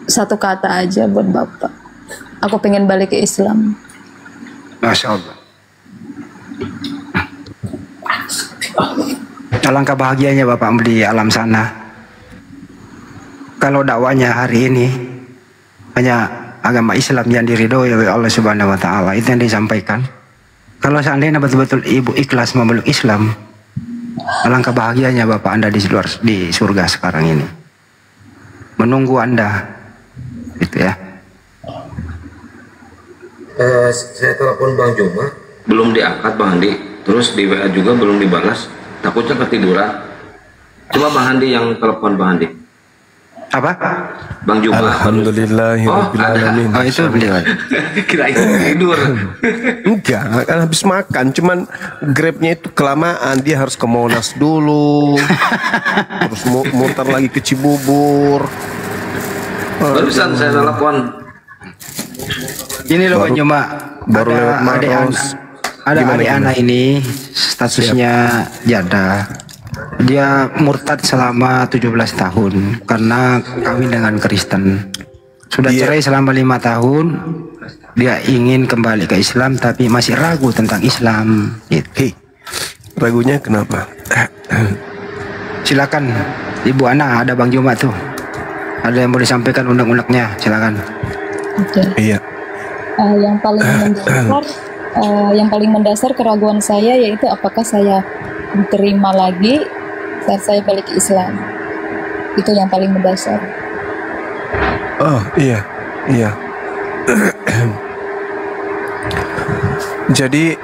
satu kata aja buat bapak, aku pengen balik ke Islam. Masya Allah. Alangkah bahagianya bapak di alam sana. Kalau dakwanya hari ini hanya agama Islam yang diridhoi oleh Allah Subhanahu wa taala, itu yang disampaikan. Kalau seandainya betul-betul Ibu ikhlas memeluk Islam, alangkah bahagianya bapak Anda di surga sekarang ini. Menunggu Anda. Gitu ya. Saya telepon Bang Joma, belum diangkat Bang Andi. Terus di WA juga belum dibalas. Takutnya ketiduran. Coba Bang Andi yang telepon Bang Andi. Apa? Bang Juma. Alhamdulillahirrahmanirrahim. Oh itu beliau. Kirain tidur. Enggak, kan habis makan. Cuman Grabnya itu kelamaan. Dia harus ke Monas dulu. Terus muter lagi ke Cibubur. Barusan saya telepon. Ini loh Bang Juma. Baru lewat Maros. Ada adik anak ini statusnya janda. Dia murtad selama 17 tahun karena kawin dengan Kristen. Sudah cerai selama 5 tahun. Dia ingin kembali ke Islam tapi masih ragu tentang Islam. Gitu. Hei, ragunya kenapa? Silakan Ibu Ana, ada Bang Juma tuh. Ada yang boleh sampaikan undang-undangnya, silakan. Oke. Iya. Yang paling mendasar keraguan saya yaitu apakah saya diterima lagi saat saya balik ke Islam. Itu yang paling mendasar. Oh iya. Jadi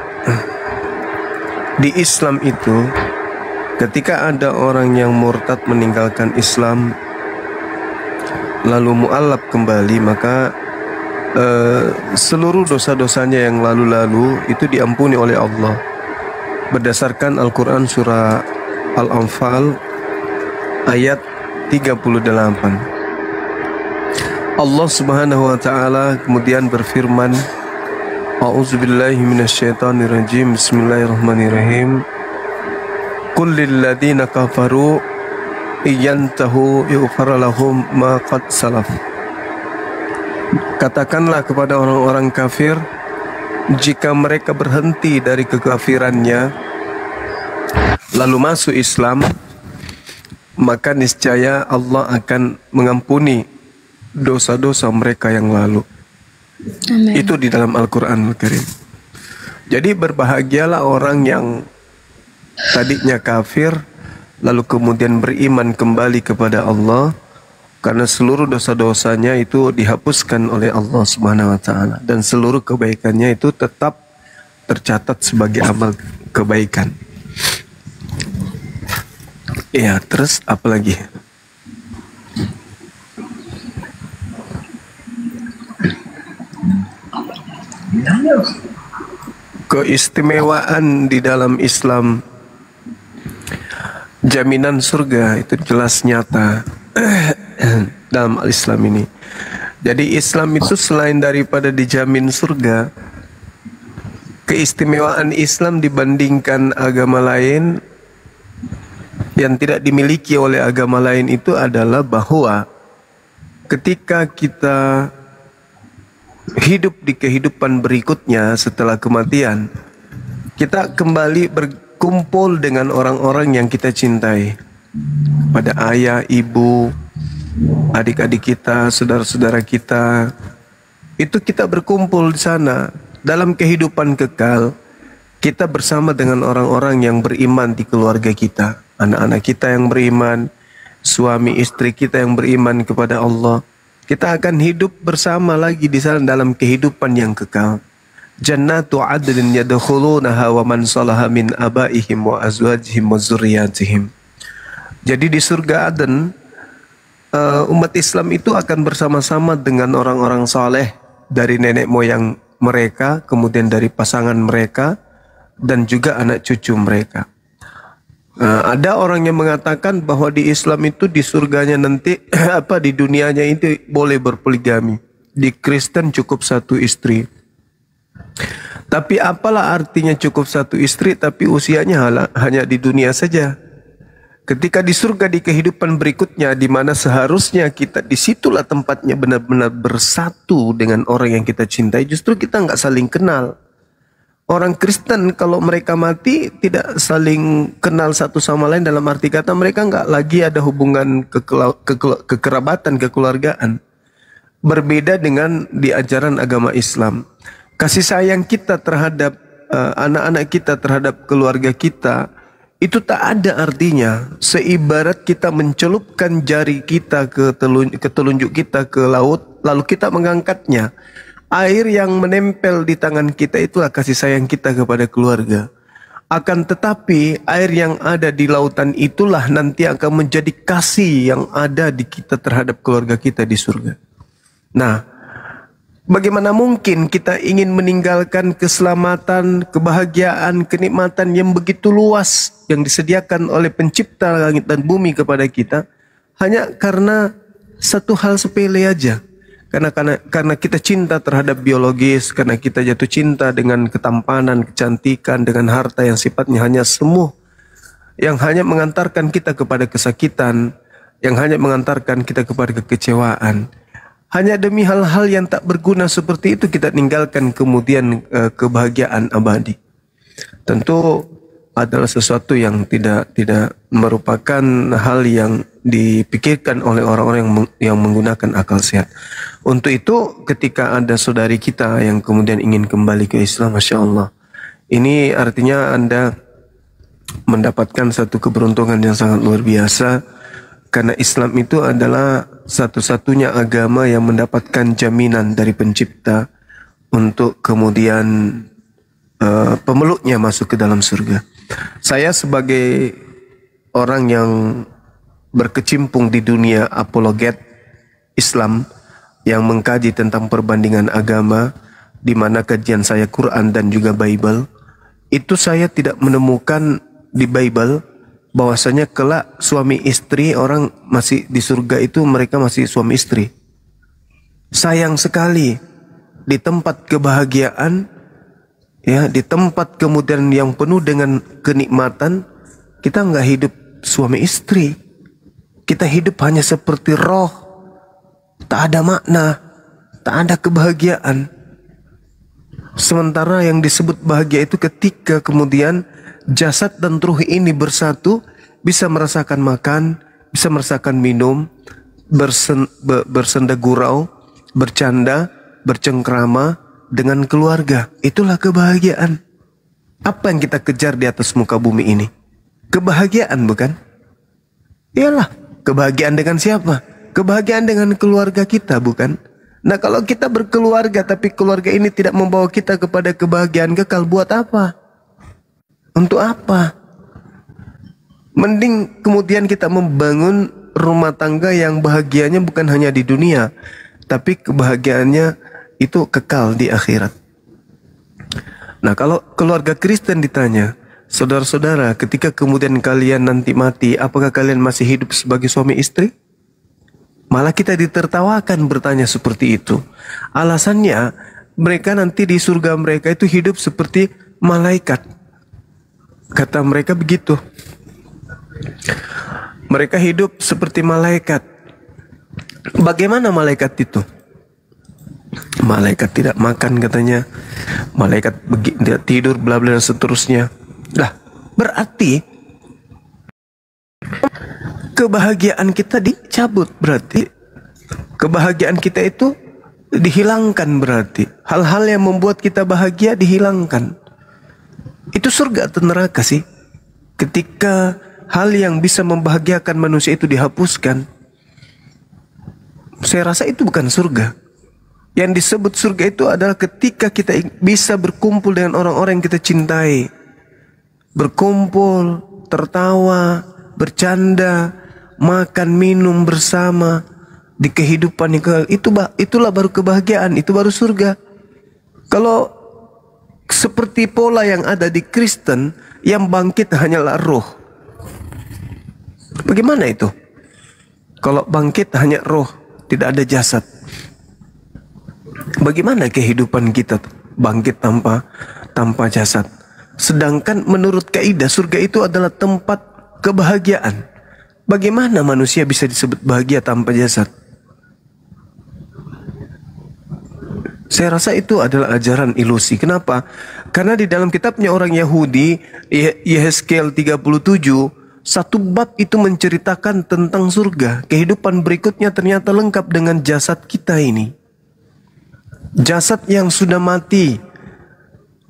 di Islam itu ketika ada orang yang murtad meninggalkan Islam lalu mu'allab kembali, maka seluruh dosa-dosanya yang lalu-lalu itu diampuni oleh Allah berdasarkan Al-Quran surah Al-Anfal ayat 38. Allah Subhanahu wa taala kemudian berfirman, A'udzubillahi minasyaitonirrajim. Bismillahirrahmanirrahim. Qul lil ladzina kafaru iyantahu yughfar lahum ma qad salaf. Katakanlah kepada orang-orang kafir, jika mereka berhenti dari kekafirannya lalu masuk Islam, maka niscaya Allah akan mengampuni dosa-dosa mereka yang lalu. Amen. Itu di dalam Al-Quran Al-Karim. Jadi berbahagialah orang yang tadinya kafir lalu kemudian beriman kembali kepada Allah, karena seluruh dosa-dosanya itu dihapuskan oleh Allah Subhanahu wa taala dan seluruh kebaikannya itu tetap tercatat sebagai amal kebaikan. Iya, terus apa lagi? Keistimewaan di dalam Islam, jaminan surga itu jelas nyata dalam Islam ini. Jadi Islam itu selain daripada dijamin surga, keistimewaan Islam dibandingkan agama lain yang tidak dimiliki oleh agama lain itu adalah bahwa ketika kita hidup di kehidupan berikutnya setelah kematian, kita kembali berkumpul dengan orang-orang yang kita cintai, pada ayah, ibu, adik-adik kita, saudara-saudara kita. Itu kita berkumpul di sana. Dalam kehidupan kekal, kita bersama dengan orang-orang yang beriman di keluarga kita, anak-anak kita yang beriman, suami istri kita yang beriman kepada Allah. Kita akan hidup bersama lagi di sana dalam kehidupan yang kekal. Jannatu adlin yadkhulunaha wa man salaha min abaihim wa azwajihim wa dzurriyyatihim. Jadi di surga Aden, umat Islam itu akan bersama-sama dengan orang-orang saleh dari nenek moyang mereka, kemudian dari pasangan mereka, dan juga anak cucu mereka. Ada orang yang mengatakan bahwa di Islam itu di surganya nanti di dunianya itu boleh berpoligami, di Kristen cukup satu istri. Tapi apalah artinya cukup satu istri tapi usianya hanya di dunia saja? Ketika di surga di kehidupan berikutnya, di mana seharusnya kita disitulah tempatnya benar-benar bersatu dengan orang yang kita cintai, justru kita nggak saling kenal. Orang Kristen kalau mereka mati tidak saling kenal satu sama lain, dalam arti kata mereka nggak lagi ada hubungan kekerabatan, kekeluargaan. Berbeda dengan di ajaran agama Islam. Kasih sayang kita terhadap anak-anak kita, terhadap keluarga kita, itu tak ada artinya seibarat kita mencelupkan jari kita ke telunjuk kita ke laut, lalu kita mengangkatnya. Air yang menempel di tangan kita itulah kasih sayang kita kepada keluarga. Akan tetapi air yang ada di lautan itulah nanti akan menjadi kasih yang ada di kita terhadap keluarga kita di surga. Nah, bagaimana mungkin kita ingin meninggalkan keselamatan, kebahagiaan, kenikmatan yang begitu luas yang disediakan oleh pencipta langit dan bumi kepada kita hanya karena satu hal sepele aja. Karena kita cinta terhadap biologis, karena kita jatuh cinta dengan ketampanan, kecantikan, dengan harta yang sifatnya hanya semu, yang hanya mengantarkan kita kepada kesakitan, yang hanya mengantarkan kita kepada kekecewaan. Hanya demi hal-hal yang tak berguna seperti itu kita tinggalkan kemudian kebahagiaan abadi. Tentu adalah sesuatu yang tidak merupakan hal yang dipikirkan oleh orang-orang yang menggunakan akal sehat. Untuk itu ketika ada saudari kita yang kemudian ingin kembali ke Islam, Masya Allah, ini artinya Anda mendapatkan satu keberuntungan yang sangat luar biasa, karena Islam itu adalah satu-satunya agama yang mendapatkan jaminan dari pencipta untuk kemudian pemeluknya masuk ke dalam surga. Saya sebagai orang yang berkecimpung di dunia apologet Islam yang mengkaji tentang perbandingan agama, di mana kajian saya Quran dan juga Bible, itu saya tidak menemukan di Bible bahwasanya kelak suami istri orang masih di surga itu mereka masih suami istri. Sayang sekali di tempat kebahagiaan, ya, di tempat kemudian yang penuh dengan kenikmatan, kita nggak hidup suami istri. Kita hidup hanya seperti roh, tak ada makna, tak ada kebahagiaan. Sementara yang disebut bahagia itu ketika kemudian jasad dan ruh ini bersatu, bisa merasakan makan, bisa merasakan minum, bersenda gurau, bercanda, bercengkrama dengan keluarga. Itulah kebahagiaan. Apa yang kita kejar di atas muka bumi ini? Kebahagiaan, bukan? Iyalah, kebahagiaan dengan siapa? Kebahagiaan dengan keluarga kita, bukan? Nah, kalau kita berkeluarga tapi keluarga ini tidak membawa kita kepada kebahagiaan kekal, buat apa? Untuk apa? Mending kemudian kita membangun rumah tangga yang bahagianya bukan hanya di dunia, tapi kebahagiaannya itu kekal di akhirat. Nah, kalau keluarga Kristen ditanya, saudara-saudara, ketika kemudian kalian nanti mati, apakah kalian masih hidup sebagai suami istri? Malah kita ditertawakan bertanya seperti itu. Alasannya, mereka nanti di surga mereka itu hidup seperti malaikat. Kata mereka begitu. Mereka hidup seperti malaikat. Bagaimana malaikat itu? Malaikat tidak makan katanya. Malaikat tidak tidur, bla bla dan seterusnya. Lah, berarti kebahagiaan kita dicabut, berarti kebahagiaan kita itu dihilangkan, berarti hal-hal yang membuat kita bahagia dihilangkan. Itu surga atau neraka sih? Ketika hal yang bisa membahagiakan manusia itu dihapuskan, saya rasa itu bukan surga. Yang disebut surga itu adalah ketika kita bisa berkumpul dengan orang-orang yang kita cintai, berkumpul, tertawa, bercanda, makan minum bersama di kehidupan yang itulah baru kebahagiaan, itu baru surga. Kalau seperti pola yang ada di Kristen, yang bangkit hanyalah roh. Bagaimana itu? Kalau bangkit hanya roh, tidak ada jasad. Bagaimana kehidupan kita bangkit tanpa jasad? Sedangkan menurut kaidah surga itu adalah tempat kebahagiaan. Bagaimana manusia bisa disebut bahagia tanpa jasad? Saya rasa itu adalah ajaran ilusi. Kenapa? Karena di dalam kitabnya orang Yahudi, Yehezkiel 37, satu bab itu menceritakan tentang surga. Kehidupan berikutnya ternyata lengkap dengan jasad kita ini. Jasad yang sudah mati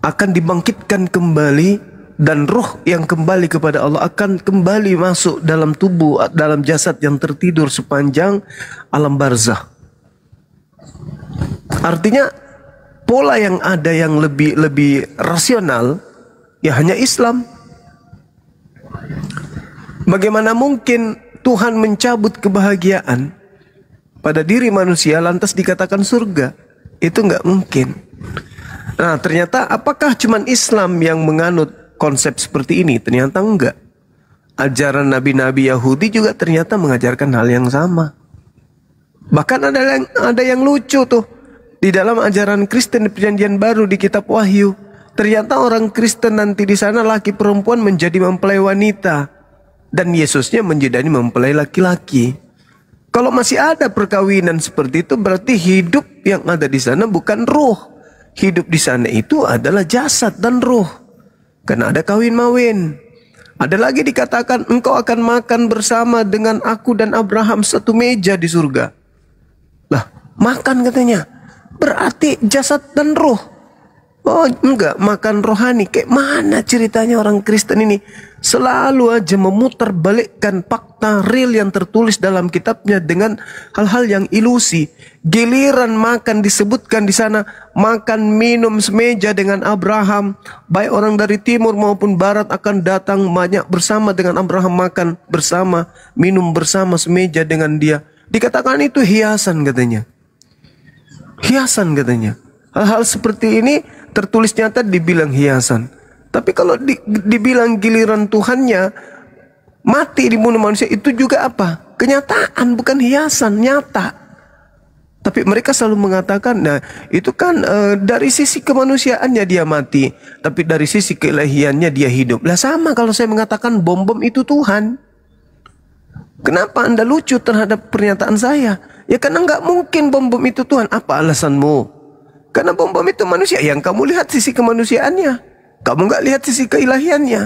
akan dibangkitkan kembali, dan ruh yang kembali kepada Allah akan kembali masuk dalam tubuh, dalam jasad yang tertidur sepanjang alam barzah. Artinya pola yang ada yang lebih rasional ya hanya Islam. Bagaimana mungkin Tuhan mencabut kebahagiaan pada diri manusia lantas dikatakan surga? Itu nggak mungkin. Nah, ternyata apakah cuman Islam yang menganut konsep seperti ini? Ternyata enggak. Ajaran nabi-nabi Yahudi juga ternyata mengajarkan hal yang sama. Bahkan ada yang lucu tuh. Di dalam ajaran Kristen di Perjanjian Baru di kitab Wahyu, ternyata orang Kristen nanti di sana laki perempuan menjadi mempelai wanita dan Yesusnya menjadi mempelai laki-laki. Kalau masih ada perkawinan seperti itu, berarti hidup yang ada di sana bukan ruh. Hidup di sana itu adalah jasad dan ruh. Karena ada kawin-mawin. Ada lagi dikatakan engkau akan makan bersama dengan aku dan Abraham satu meja di surga. Lah, makan katanya. Berarti jasad dan ruh. Oh enggak, makan rohani. Kayak mana ceritanya orang Kristen ini? Selalu aja memutarbalikkan fakta real yang tertulis dalam kitabnya dengan hal-hal yang ilusi. Giliran makan disebutkan di sana, makan minum semeja dengan Abraham. Baik orang dari timur maupun barat akan datang banyak bersama dengan Abraham, makan bersama, minum bersama semeja dengan dia. Dikatakan itu hiasan katanya. Hiasan katanya. Hal-hal seperti ini tertulis nyata dibilang hiasan. Tapi kalau dibilang giliran Tuhannya mati dibunuh manusia, itu juga apa? Kenyataan, bukan hiasan, nyata. Tapi mereka selalu mengatakan, nah itu kan dari sisi kemanusiaannya dia mati, tapi dari sisi keilahiannya dia hidup. Lah sama kalau saya mengatakan bom-bom itu Tuhan. Kenapa Anda lucu terhadap pernyataan saya? Ya karena nggak mungkin bom-bom itu Tuhan. Apa alasanmu? Karena bom-bom itu manusia. Yang kamu lihat sisi kemanusiaannya, kamu nggak lihat sisi keilahiannya.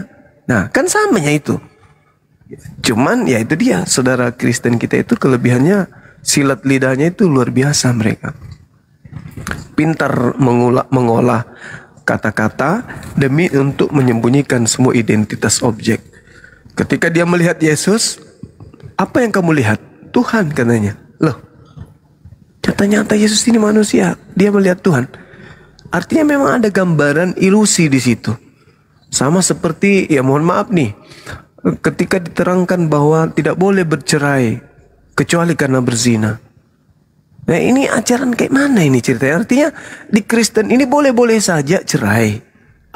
Nah kan samanya itu. Cuman ya itu dia, saudara Kristen kita itu kelebihannya, silat lidahnya itu luar biasa mereka. Pintar mengolah kata-kata demi untuk menyembunyikan semua identitas objek. Ketika dia melihat Yesus, apa yang kamu lihat? Tuhan katanya. Loh, nyata-nyata Yesus ini manusia, dia melihat Tuhan. Artinya memang ada gambaran ilusi di situ. Sama seperti, ya mohon maaf nih, ketika diterangkan bahwa tidak boleh bercerai kecuali karena berzina. Nah ini ajaran kayak mana ini ceritanya? Artinya di Kristen ini boleh-boleh saja cerai,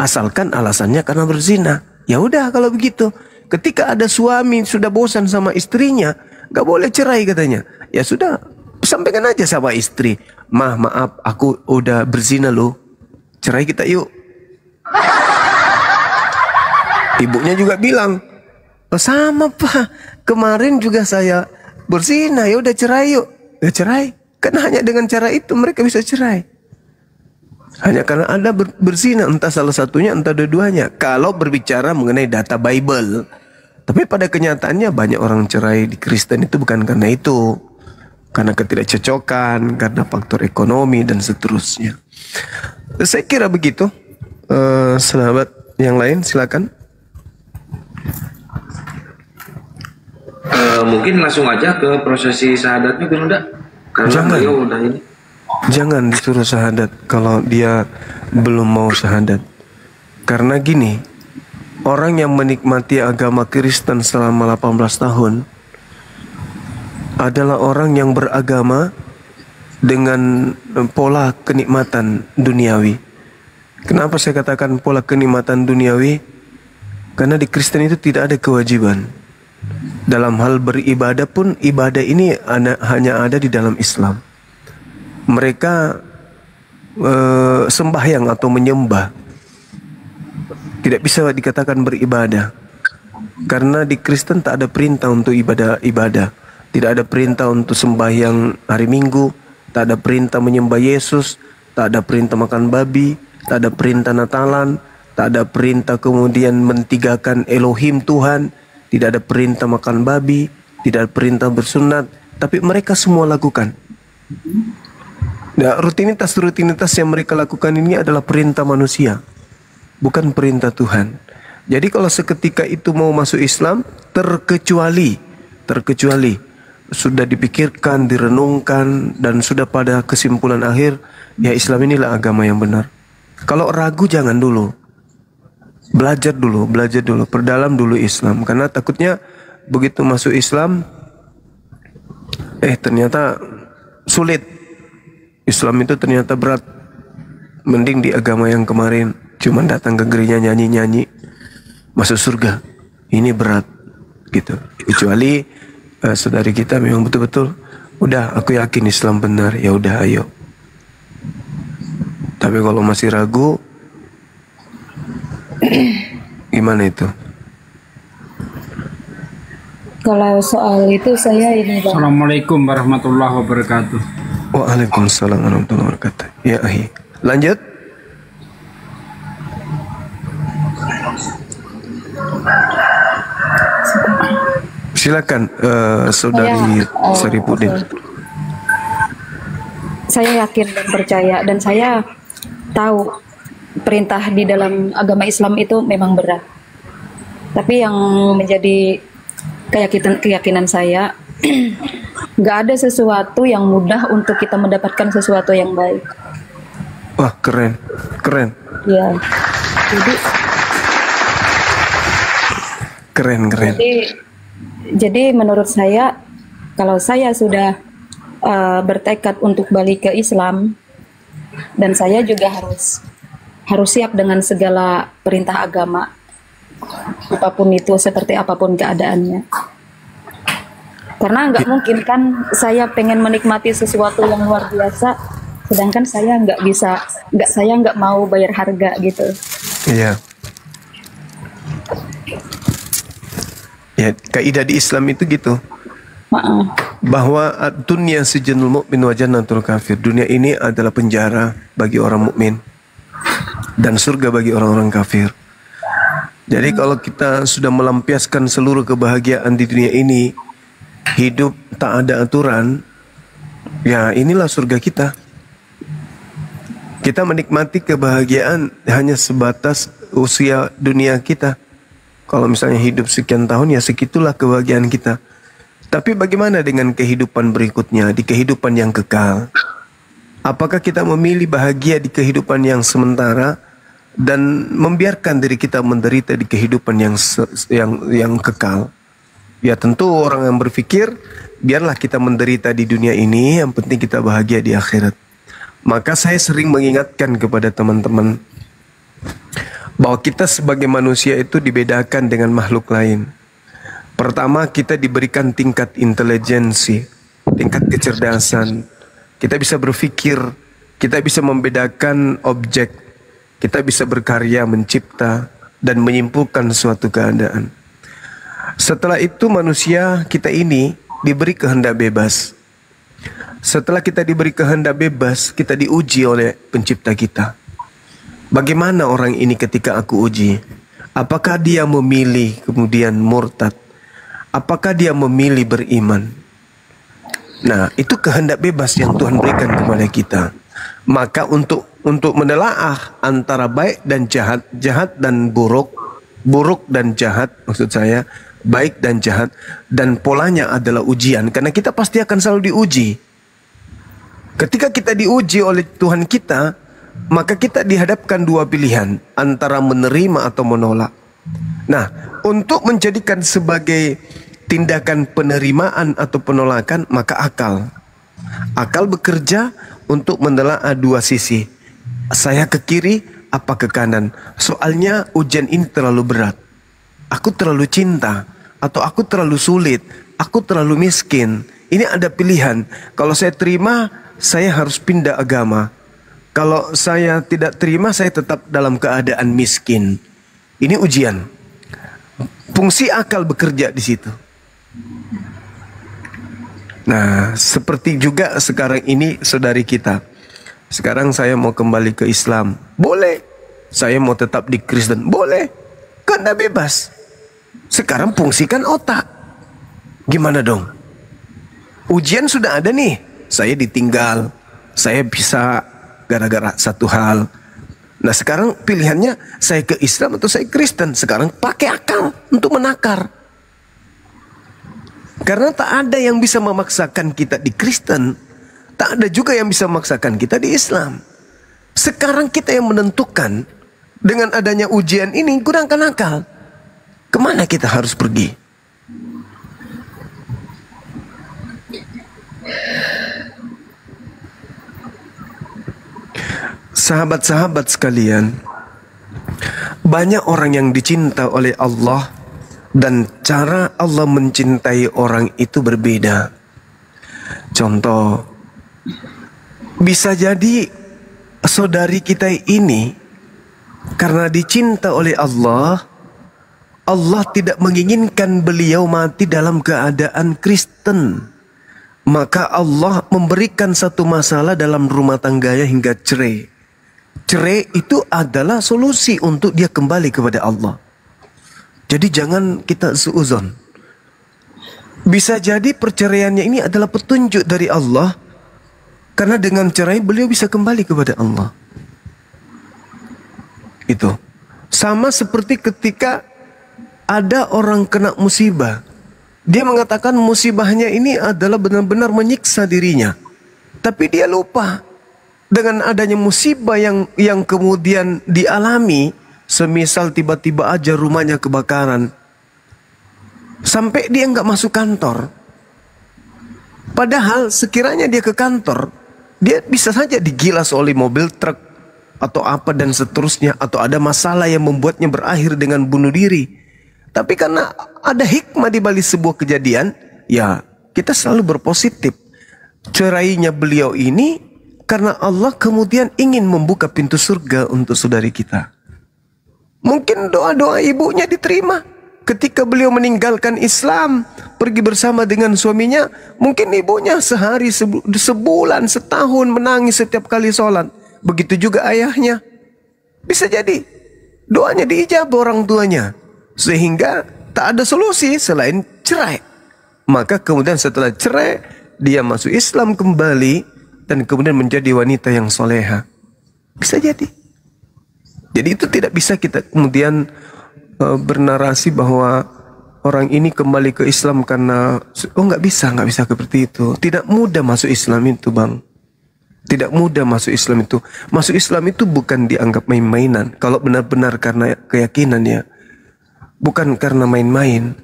asalkan alasannya karena berzina. Ya udah kalau begitu. Ketika ada suami sudah bosan sama istrinya, gak boleh cerai katanya. Ya sudah, sampaikan aja sama istri, maaf aku udah berzina loh, cerai kita yuk. Ibunya juga bilang, oh, sama pak, kemarin juga saya berzina, ya udah cerai yuk. Ya cerai, karena hanya dengan cara itu mereka bisa cerai. Hanya karena Anda berzina, entah salah satunya, entah dua-duanya. Kalau berbicara mengenai data Bible. Tapi pada kenyataannya banyak orang cerai di Kristen itu bukan karena itu. Karena ketidakcocokan, karena faktor ekonomi, dan seterusnya. Saya kira begitu. Sahabat yang lain silakan. Mungkin langsung aja ke prosesi syahadatnya Bunda. Karena beliau udah ini. Jangan disuruh syahadat kalau dia belum mau syahadat. Karena gini, orang yang menikmati agama Kristen selama 18 tahun adalah orang yang beragama dengan pola kenikmatan duniawi. Kenapa saya katakan pola kenikmatan duniawi? Karena di Kristen itu tidak ada kewajiban. Dalam hal beribadah pun, ibadah ini hanya ada di dalam Islam. Mereka sembahyang atau menyembah, tidak bisa dikatakan beribadah. Karena di Kristen tak ada perintah untuk ibadah. Tidak ada perintah untuk sembahyang hari Minggu, tak ada perintah menyembah Yesus, tak ada perintah makan babi, tak ada perintah Natalan, tak ada perintah kemudian mentigakan Elohim Tuhan, tidak ada perintah makan babi, tidak ada perintah bersunat, tapi mereka semua lakukan. Nah, rutinitas yang mereka lakukan ini adalah perintah manusia, bukan perintah Tuhan. Jadi kalau seketika itu mau masuk Islam, terkecuali sudah dipikirkan, direnungkan, dan sudah pada kesimpulan akhir, ya Islam inilah agama yang benar. Kalau ragu jangan dulu. Belajar dulu, perdalam dulu Islam. Karena takutnya begitu masuk Islam, ternyata sulit. Islam itu ternyata berat. Mending di agama yang kemarin, cuman datang ke gereja nyanyi-nyanyi, masuk surga. Ini berat, gitu. Kecuali saudari kita memang betul-betul, udah aku yakin Islam benar, ya udah ayo. Tapi kalau masih ragu, gimana itu? Kalau soal itu saya ini Bang. Assalamualaikum warahmatullahi wabarakatuh. Waalaikumsalam warahmatullahi wabarakatuh. Ya ahi. Lanjut. Silakan saudari Saripudin. Saya yakin dan percaya, dan saya tahu perintah di dalam agama Islam itu memang berat. Tapi yang menjadi keyakinan saya, nggak ada sesuatu yang mudah untuk kita mendapatkan sesuatu yang baik. Wah, keren, keren. Ya, jadi keren. Jadi menurut saya, kalau saya sudah bertekad untuk balik ke Islam, dan saya juga harus siap dengan segala perintah agama, apapun itu, seperti apapun keadaannya. Karena nggak mungkin kan saya pengen menikmati sesuatu yang luar biasa, sedangkan saya nggak mau bayar harga gitu. Iya. Ya, kaidah di Islam itu gitu. Bahwa dunia sijnul mukmin wa jannatul kafir. Dunia ini adalah penjara bagi orang mukmin dan surga bagi orang-orang kafir. Jadi kalau kita sudah melampiaskan seluruh kebahagiaan di dunia ini, hidup tak ada aturan, ya inilah surga kita. Kita menikmati kebahagiaan hanya sebatas usia dunia kita. Kalau misalnya hidup sekian tahun, ya segitulah kebahagiaan kita. Tapi bagaimana dengan kehidupan berikutnya, di kehidupan yang kekal? Apakah kita memilih bahagia di kehidupan yang sementara dan membiarkan diri kita menderita di kehidupan yang kekal? Ya tentu orang yang berpikir, biarlah kita menderita di dunia ini, yang penting kita bahagia di akhirat. Maka saya sering mengingatkan kepada teman-teman bahwa kita sebagai manusia itu dibedakan dengan makhluk lain. Pertama, kita diberikan tingkat intelijensi, tingkat kecerdasan. Kita bisa berpikir, kita bisa membedakan objek, kita bisa berkarya, mencipta, dan menyimpulkan suatu keadaan. Setelah itu manusia kita ini diberi kehendak bebas. Setelah kita diberi kehendak bebas, kita diuji oleh pencipta kita. Bagaimana orang ini ketika aku uji? Apakah dia memilih kemudian murtad? Apakah dia memilih beriman? Nah, itu kehendak bebas yang Tuhan berikan kepada kita. Maka untuk menelaah antara baik dan jahat, jahat dan buruk, buruk dan jahat, maksud saya, baik dan jahat, dan polanya adalah ujian. Karena kita pasti akan selalu diuji. Ketika kita diuji oleh Tuhan kita, maka kita dihadapkan dua pilihan, antara menerima atau menolak. Nah, untuk menjadikan sebagai tindakan penerimaan atau penolakan, maka akal bekerja untuk menelaah dua sisi. Saya ke kiri, apa ke kanan? Soalnya ujian ini terlalu berat. Aku terlalu cinta, atau aku terlalu sulit, aku terlalu miskin. Ini ada pilihan. Kalau saya terima, saya harus pindah agama. Kalau saya tidak terima, saya tetap dalam keadaan miskin. Ini ujian. Fungsi akal bekerja di situ. Nah, seperti juga sekarang ini saudari kita. Sekarang saya mau kembali ke Islam. Boleh. Saya mau tetap di Kristen. Boleh. Karena bebas. Sekarang fungsikan otak. Gimana dong? Ujian sudah ada nih. Saya ditinggal. Saya bisa gara-gara satu hal. Nah sekarang pilihannya saya ke Islam atau saya Kristen. Sekarang pakai akal untuk menakar. Karena tak ada yang bisa memaksakan kita di Kristen. Tak ada juga yang bisa memaksakan kita di Islam. Sekarang kita yang menentukan. Dengan adanya ujian ini, gunakan akal. Kemana kita harus pergi? sahabat-sahabat sekalian, banyak orang yang dicinta oleh Allah dan cara Allah mencintai orang itu berbeda. Contoh, bisa jadi saudari kita ini karena dicinta oleh Allah, Allah tidak menginginkan beliau mati dalam keadaan Kristen. Maka Allah memberikan satu masalah dalam rumah tangganya hingga cerai. Cerai itu adalah solusi untuk dia kembali kepada Allah. Jadi jangan kita suuzon. Bisa jadi perceraiannya ini adalah petunjuk dari Allah, karena dengan cerai beliau bisa kembali kepada Allah. Itu sama seperti ketika ada orang kena musibah. Dia mengatakan musibahnya ini adalah benar-benar menyiksa dirinya. Tapi dia lupa dengan adanya musibah yang kemudian dialami. Semisal tiba-tiba aja rumahnya kebakaran. Sampai dia nggak masuk kantor. Padahal sekiranya dia ke kantor, dia bisa saja digilas oleh mobil truk atau apa dan seterusnya. Atau ada masalah yang membuatnya berakhir dengan bunuh diri. Tapi karena ada hikmah di balik sebuah kejadian, ya kita selalu berpositif. Cerainya beliau ini karena Allah kemudian ingin membuka pintu surga untuk saudari kita. Mungkin doa-doa ibunya diterima. Ketika beliau meninggalkan Islam, pergi bersama dengan suaminya, mungkin ibunya sehari, sebulan, setahun menangis setiap kali sholat. Begitu juga ayahnya. Bisa jadi doanya diijabah orang tuanya. Sehingga tak ada solusi selain cerai. Maka kemudian setelah cerai, dia masuk Islam kembali dan kemudian menjadi wanita yang soleha. Bisa jadi. Jadi itu tidak bisa kita kemudian bernarasi bahwa orang ini kembali ke Islam karena nggak bisa seperti itu. Tidak mudah masuk Islam itu, Bang. Tidak mudah masuk Islam itu. Masuk Islam itu bukan dianggap main-mainan. Kalau benar-benar karena keyakinan ya. Bukan karena main-main,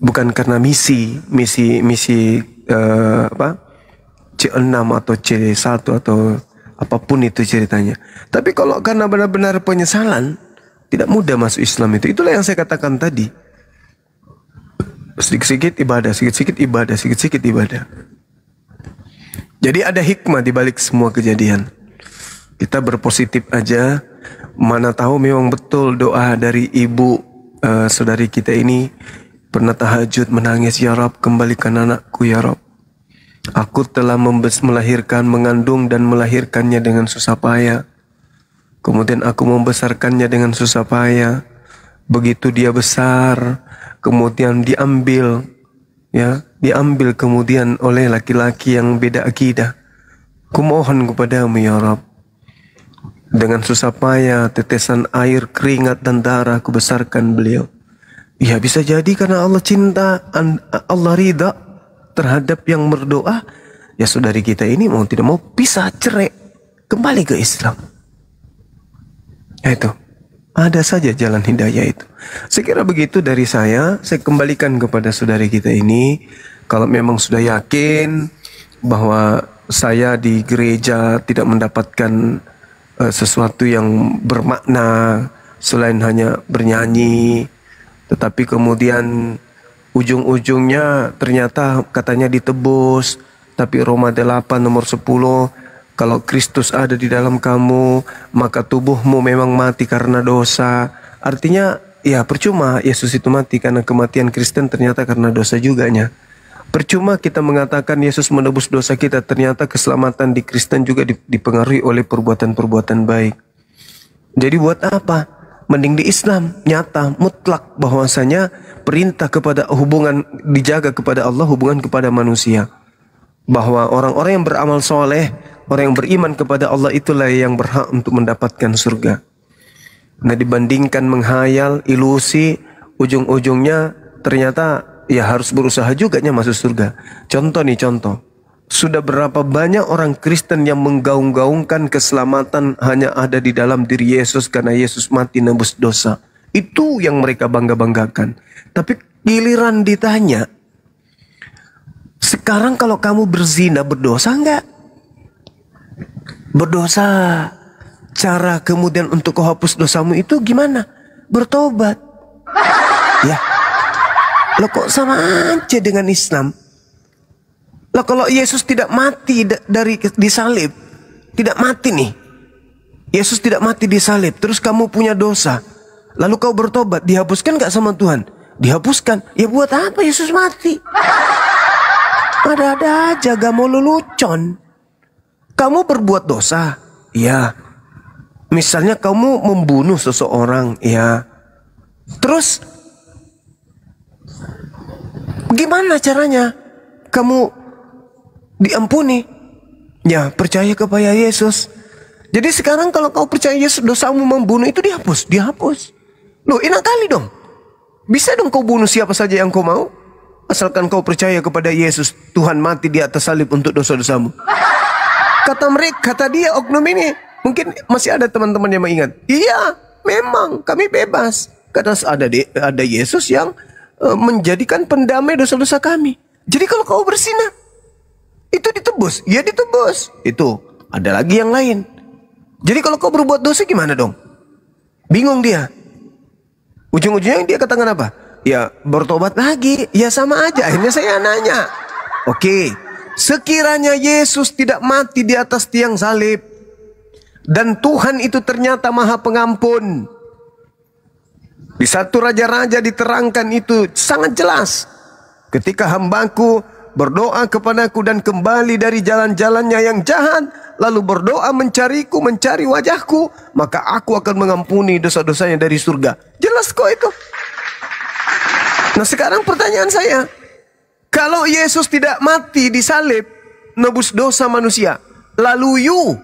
bukan karena misi C6 atau C1 atau apapun itu ceritanya. Tapi kalau karena benar-benar penyesalan, tidak mudah masuk Islam itu. Itulah yang saya katakan tadi. Sedikit-sedikit ibadah, sedikit-sedikit ibadah, sedikit-sedikit ibadah. Jadi ada hikmah di balik semua kejadian. Kita berpositif aja. Mana tahu memang betul doa dari ibu saudari kita ini pernah tahajud menangis, ya Rabb, kembalikan anakku ya Rabb. Aku telah melahirkan, mengandung dan melahirkannya dengan susah payah. Kemudian aku membesarkannya dengan susah payah. Begitu dia besar, kemudian diambil kemudian oleh laki-laki yang beda akidah. Kumohon kepadamu ya Rabb, dengan susah payah, tetesan air, keringat dan darah kubesarkan beliau. Ya bisa jadi karena Allah cinta, Allah ridha terhadap yang berdoa. Ya saudari kita ini mau tidak mau bisa cerai, kembali ke Islam. Ya itu, ada saja jalan hidayah itu. Sekira begitu dari saya kembalikan kepada saudari kita ini. Kalau memang sudah yakin bahwa saya di gereja tidak mendapatkan sesuatu yang bermakna selain hanya bernyanyi, tetapi kemudian ujung-ujungnya ternyata katanya ditebus, tapi Roma 8 nomor 10, kalau Kristus ada di dalam kamu, maka tubuhmu memang mati karena dosa. Artinya ya percuma Yesus itu mati karena kematian Kristen ternyata karena dosa juganya. Percuma kita mengatakan Yesus menebus dosa kita, ternyata keselamatan di Kristen juga dipengaruhi oleh perbuatan-perbuatan baik. Jadi buat apa? Mending di Islam nyata, mutlak bahwasanya perintah kepada hubungan dijaga kepada Allah, hubungan kepada manusia. Bahwa orang-orang yang beramal soleh, orang yang beriman kepada Allah itulah yang berhak untuk mendapatkan surga. Nah dibandingkan menghayal, ilusi, ujung-ujungnya ternyata ya harus berusaha juga masuk surga. Contoh. Sudah berapa banyak orang Kristen yang menggaung-gaungkan keselamatan hanya ada di dalam diri Yesus karena Yesus mati nebus dosa. Itu yang mereka bangga-banggakan. Tapi giliran ditanya, sekarang kalau kamu berzina berdosa enggak? Berdosa. cara kemudian untuk kau hapus dosamu itu gimana? Bertobat. Ya. Loh kok sama aja dengan Islam? Loh kalau Yesus tidak mati dari disalib, tidak mati nih. Yesus tidak mati disalib, terus kamu punya dosa. Lalu kau bertobat, dihapuskan gak sama Tuhan? Dihapuskan. Ya buat apa Yesus mati? Ada-ada aja, gak mau lelucon. Kamu berbuat dosa, ya. Misalnya kamu membunuh seseorang, ya. Terus gimana caranya kamu diampuni? Ya, percaya kepada Yesus. Jadi sekarang kalau kau percaya Yesus, dosamu membunuh itu dihapus. Loh, enak kali dong. Bisa dong kau bunuh siapa saja yang kau mau, asalkan kau percaya kepada Yesus. Tuhan mati di atas salib untuk dosa-dosamu. Kata dia oknum ini, mungkin masih ada teman-teman yang mengingat. Iya, memang kami bebas. Karena ada Yesus yang menjadikan pendamai dosa-dosa kami. Jadi kalau kau bersinah, itu ditebus. Ya ditebus. Itu ada lagi yang lain. Jadi kalau kau berbuat dosa gimana dong? Bingung dia. Ujung-ujungnya dia katakan apa? Ya bertobat lagi. Ya sama aja. Akhirnya saya nanya. Oke. Sekiranya Yesus tidak mati di atas tiang salib, dan Tuhan itu ternyata Maha Pengampun. Di 1 Raja-Raja diterangkan itu sangat jelas. Ketika hambaku berdoa kepadaku dan kembali dari jalan-jalannya yang jahat, lalu berdoa mencariku, mencari wajahku, maka aku akan mengampuni dosa-dosanya dari surga. Jelas kok itu. Nah sekarang pertanyaan saya, kalau Yesus tidak mati di salib, nebus dosa manusia, lalu you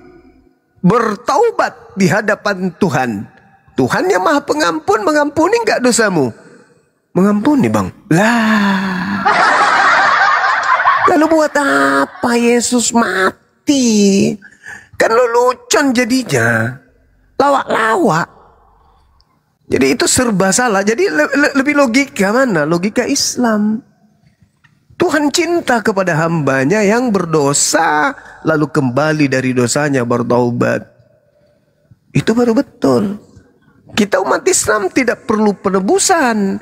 bertaubat di hadapan Tuhan. Tuhan yang Maha Pengampun, mengampuni nggak dosamu? Mengampuni bang. Lah. Lalu buat apa Yesus mati? Kan lelucon jadinya. Lawak-lawak. Jadi itu serba salah. Jadi lebih logika mana? Logika Islam. Tuhan cinta kepada hambanya yang berdosa, lalu kembali dari dosanya bertaubat. Itu baru betul. Kita umat Islam tidak perlu penebusan.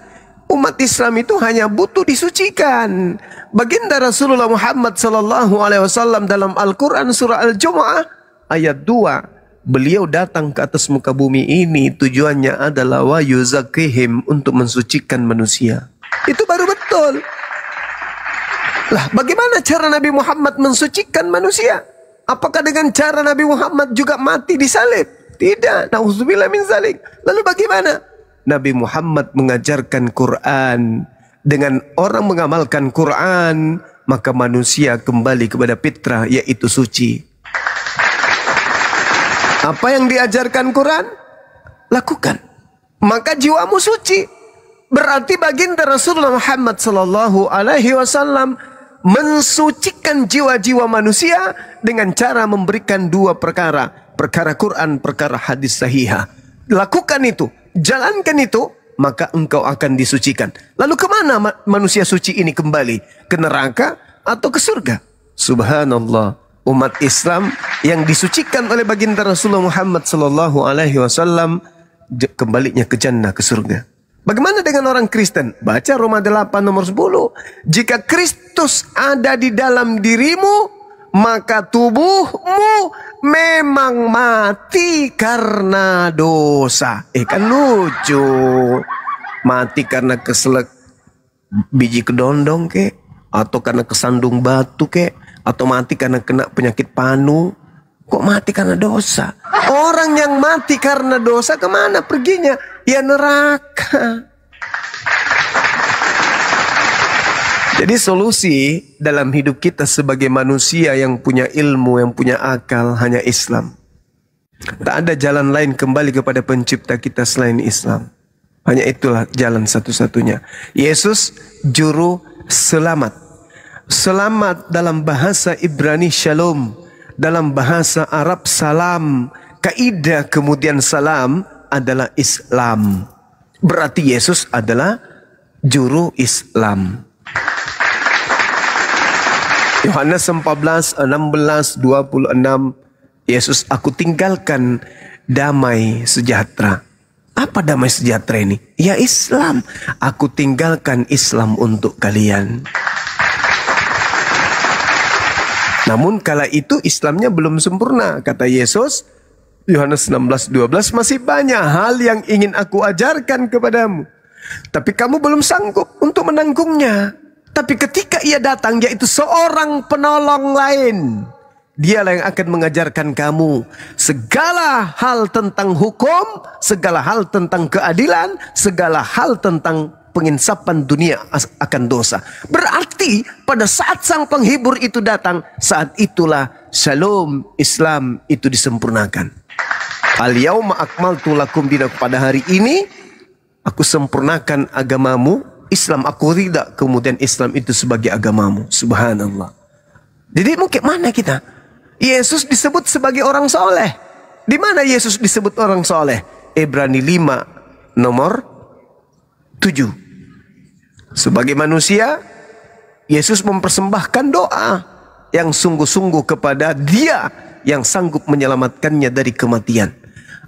Umat Islam itu hanya butuh disucikan. Baginda Rasulullah Muhammad SAW dalam Al-Quran surah Al-Jumu'ah ayat 2. Beliau datang ke atas muka bumi ini tujuannya adalah wa yuzakihim, untuk mensucikan manusia. Itu baru betul. Lah bagaimana cara Nabi Muhammad mensucikan manusia? Apakah dengan cara Nabi Muhammad juga mati di salib? Tidak, na'udzubillah min zalik. Lalu bagaimana? Nabi Muhammad mengajarkan Quran. Dengan orang mengamalkan Quran, maka manusia kembali kepada fitrah, yaitu suci. Apa yang diajarkan Quran? Lakukan. Maka jiwamu suci. Berarti baginda Rasulullah Muhammad SAW mensucikan jiwa-jiwa manusia dengan cara memberikan 2 perkara. Perkara Quran, perkara hadis sahihah. Lakukan itu, jalankan itu, maka engkau akan disucikan. Lalu kemana manusia suci ini kembali? Ke neraka atau ke surga? Subhanallah. Umat Islam yang disucikan oleh baginda Rasulullah Muhammad SAW kembalinya ke jannah, ke surga. Bagaimana dengan orang Kristen? Baca Roma 8 nomor 10. Jika Kristus ada di dalam dirimu, maka tubuhmu memang mati karena dosa. Kan lucu. Mati karena keselak biji kedondong kek, atau karena kesandung batu kek, atau mati karena kena penyakit panu. Kok mati karena dosa? Orang yang mati karena dosa kemana perginya? Ya neraka. Jadi solusi dalam hidup kita sebagai manusia yang punya ilmu, yang punya akal, hanya Islam. Tak ada jalan lain kembali kepada pencipta kita selain Islam. Hanya itulah jalan satu-satunya. Yesus juru selamat. Selamat dalam bahasa Ibrani shalom, dalam bahasa Arab salam. Kaidah kemudian salam adalah Islam. Berarti Yesus adalah juru Islam. Yohanes 14, 16, 26. Yesus, aku tinggalkan damai sejahtera. Apa damai sejahtera ini? Ya Islam. Aku tinggalkan Islam untuk kalian. Namun kala itu Islamnya belum sempurna. Kata Yesus, Yohanes 16:12, masih banyak hal yang ingin aku ajarkan kepadamu. Tapi kamu belum sanggup untuk menanggungnya. Tapi ketika ia datang, yaitu seorang penolong lain, dialah yang akan mengajarkan kamu segala hal tentang hukum, segala hal tentang keadilan, segala hal tentang penginsapan dunia akan dosa. Berarti pada saat sang penghibur itu datang, saat itulah shalom Islam itu disempurnakan. Al-yauma akmaltu lakum dinakum, pada hari ini aku sempurnakan agamamu, Islam aku ridha, kemudian Islam itu sebagai agamamu. Subhanallah. Jadi mungkin mana kita? Yesus disebut sebagai orang soleh. Di mana Yesus disebut orang soleh? Ibrani 5 nomor 7. Sebagai manusia, Yesus mempersembahkan doa yang sungguh-sungguh kepada Dia yang sanggup menyelamatkannya dari kematian.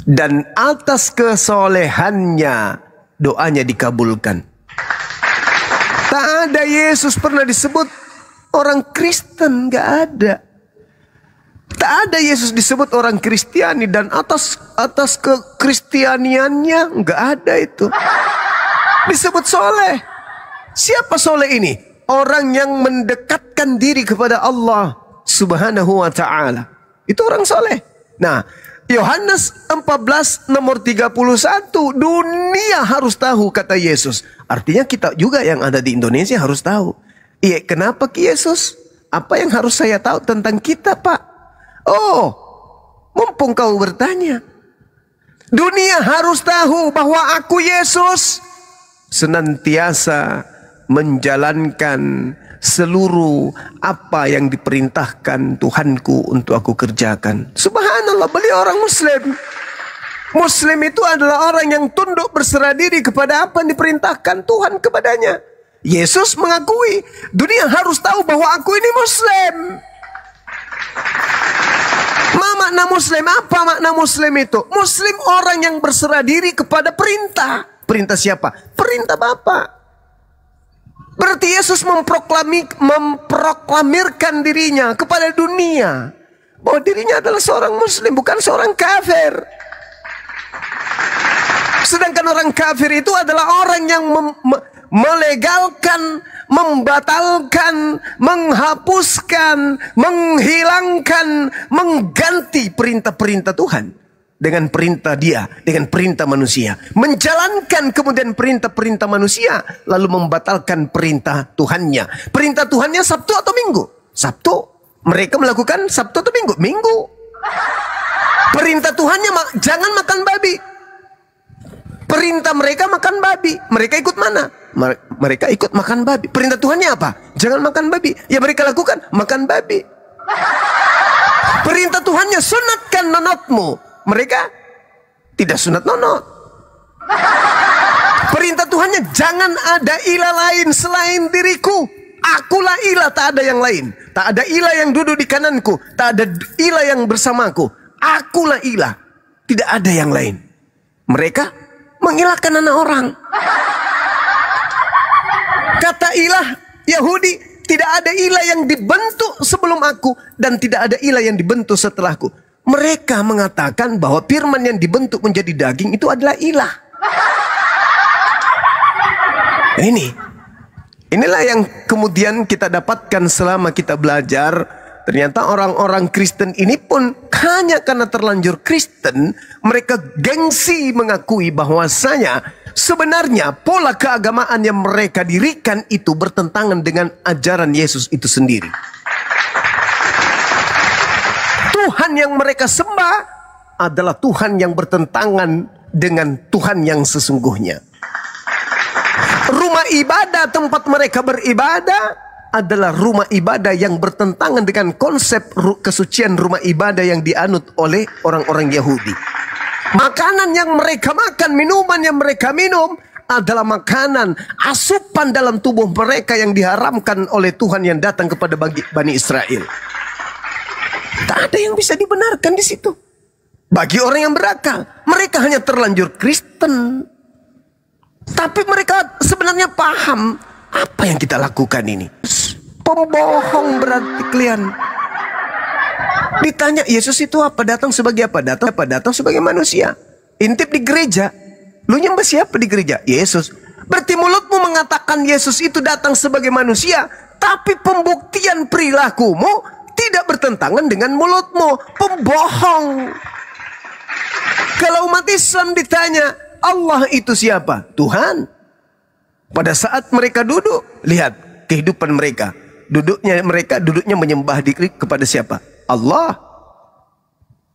Dan atas kesolehannya doanya dikabulkan. Tak ada Yesus pernah disebut orang Kristen, gak ada. Tak ada Yesus disebut orang Kristiani, dan atas kekristianiannya gak ada itu. Disebut soleh. Siapa soleh ini? Orang yang mendekatkan diri kepada Allah Subhanahu wa ta'ala. Itu orang soleh. Nah, Yohanes 14 nomor 31, dunia harus tahu, kata Yesus. Artinya kita juga yang ada di Indonesia harus tahu. Iya, kenapa Ki Yesus? Apa yang harus saya tahu tentang kita, Pak? Oh, mumpung kau bertanya. Dunia harus tahu bahwa aku Yesus senantiasa menjalankan seluruh apa yang diperintahkan Tuhanku untuk aku kerjakan. Subhanallah, beliau orang Muslim. Muslim itu adalah orang yang tunduk berserah diri kepada apa yang diperintahkan Tuhan kepadanya. Yesus mengakui, dunia harus tahu bahwa aku ini Muslim. Makna Muslim, apa makna Muslim itu? Muslim orang yang berserah diri kepada perintah. Perintah siapa? Perintah Bapa. Berarti Yesus memproklamirkan dirinya kepada dunia bahwa dirinya adalah seorang Muslim, bukan seorang kafir. Sedangkan orang kafir itu adalah orang yang melegalkan, membatalkan, menghapuskan, menghilangkan, mengganti perintah-perintah Tuhan dengan perintah Dia, dengan perintah manusia. Menjalankan kemudian perintah-perintah manusia, lalu membatalkan perintah Tuhannya. Perintah Tuhannya Sabtu atau Minggu? Sabtu. Mereka melakukan Sabtu atau Minggu? Minggu. Perintah Tuhannya jangan makan babi. Perintah mereka makan babi. Mereka ikut mana? Mereka ikut makan babi. Perintah Tuhannya apa? Jangan makan babi. Ya mereka lakukan makan babi. Perintah Tuhannya sunatkan nonotmu. Mereka tidak sunat nonot. Perintah Tuhannya jangan ada ilah lain selain diriku. Akulah ilah, tak ada yang lain. Tak ada ilah yang duduk di kananku. Tak ada ilah yang bersamaku. Akulah ilah. Tidak ada yang lain. Mereka mengilahkan anak orang. Kata ilah Yahudi, tidak ada ilah yang dibentuk sebelum aku, dan tidak ada ilah yang dibentuk setelahku. Mereka mengatakan bahwa firman yang dibentuk menjadi daging itu adalah ilah. Inilah yang kemudian kita dapatkan selama kita belajar. Ternyata orang-orang Kristen ini pun hanya karena terlanjur Kristen, mereka gengsi mengakui bahwasanya sebenarnya pola keagamaan yang mereka dirikan itu bertentangan dengan ajaran Yesus itu sendiri. Tuhan yang mereka sembah adalah Tuhan yang bertentangan dengan Tuhan yang sesungguhnya. Rumah ibadah tempat mereka beribadah adalah rumah ibadah yang bertentangan dengan konsep kesucian rumah ibadah yang dianut oleh orang-orang Yahudi. Makanan yang mereka makan, minuman yang mereka minum adalah makanan asupan dalam tubuh mereka yang diharamkan oleh Tuhan yang datang kepada Bani Israel. Tak ada yang bisa dibenarkan di situ. Bagi orang yang berakal, mereka hanya terlanjur Kristen. Tapi mereka sebenarnya paham apa yang kita lakukan ini. Pembohong berarti kalian. Ditanya Yesus itu apa? Datang sebagai apa? Datang sebagai manusia. Intip di gereja. Lu nyembah siapa di gereja? Yesus. Berarti mulutmu mengatakan Yesus itu datang sebagai manusia, tapi pembuktian perilakumu tidak bertentangan dengan mulutmu. Pembohong. Kalau umat Islam ditanya, Allah itu siapa? Tuhan. Pada saat mereka duduk, lihat kehidupan mereka. Duduknya menyembah diri kepada siapa? Allah.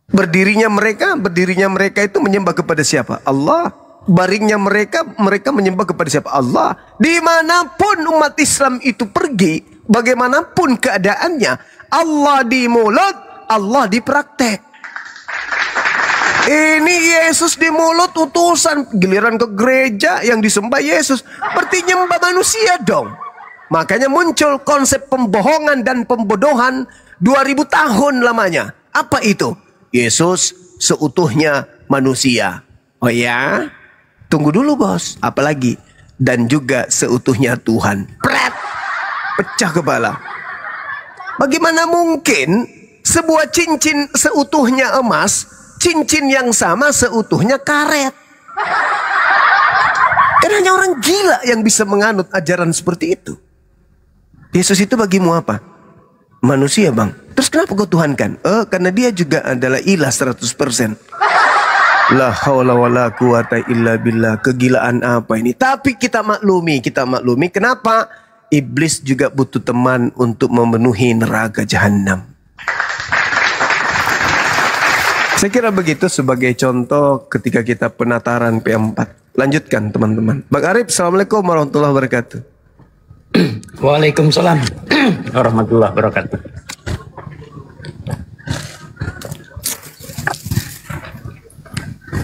Berdirinya mereka itu menyembah kepada siapa? Allah. Baringnya mereka menyembah kepada siapa? Allah. Dimanapun umat Islam itu pergi, bagaimanapun keadaannya, Allah di mulut, Allah di praktek. Ini Yesus di mulut utusan, giliran ke gereja yang disembah Yesus, berarti nyembah manusia dong. Makanya muncul konsep pembohongan dan pembodohan 2000 tahun lamanya. Apa itu? Yesus seutuhnya manusia. Oh ya? Tunggu dulu bos. Apalagi? Dan juga seutuhnya Tuhan. Pret! Pecah kepala. Bagaimana mungkin sebuah cincin seutuhnya emas, cincin yang sama seutuhnya karet? Kan hanya orang gila yang bisa menganut ajaran seperti itu. Yesus itu bagimu apa? Manusia bang. Terus kenapa kau tuhankan? Karena dia juga adalah ilah 100%. La haula wala quwata illa billah. Kegilaan apa ini? Tapi kita maklumi. Kenapa? Iblis juga butuh teman untuk memenuhi neraka jahanam. Saya kira begitu sebagai contoh ketika kita penataran P4. Lanjutkan teman-teman. Bang Arif, Assalamualaikum warahmatullahi wabarakatuh. Waalaikumsalam warahmatullahi wabarakatuh.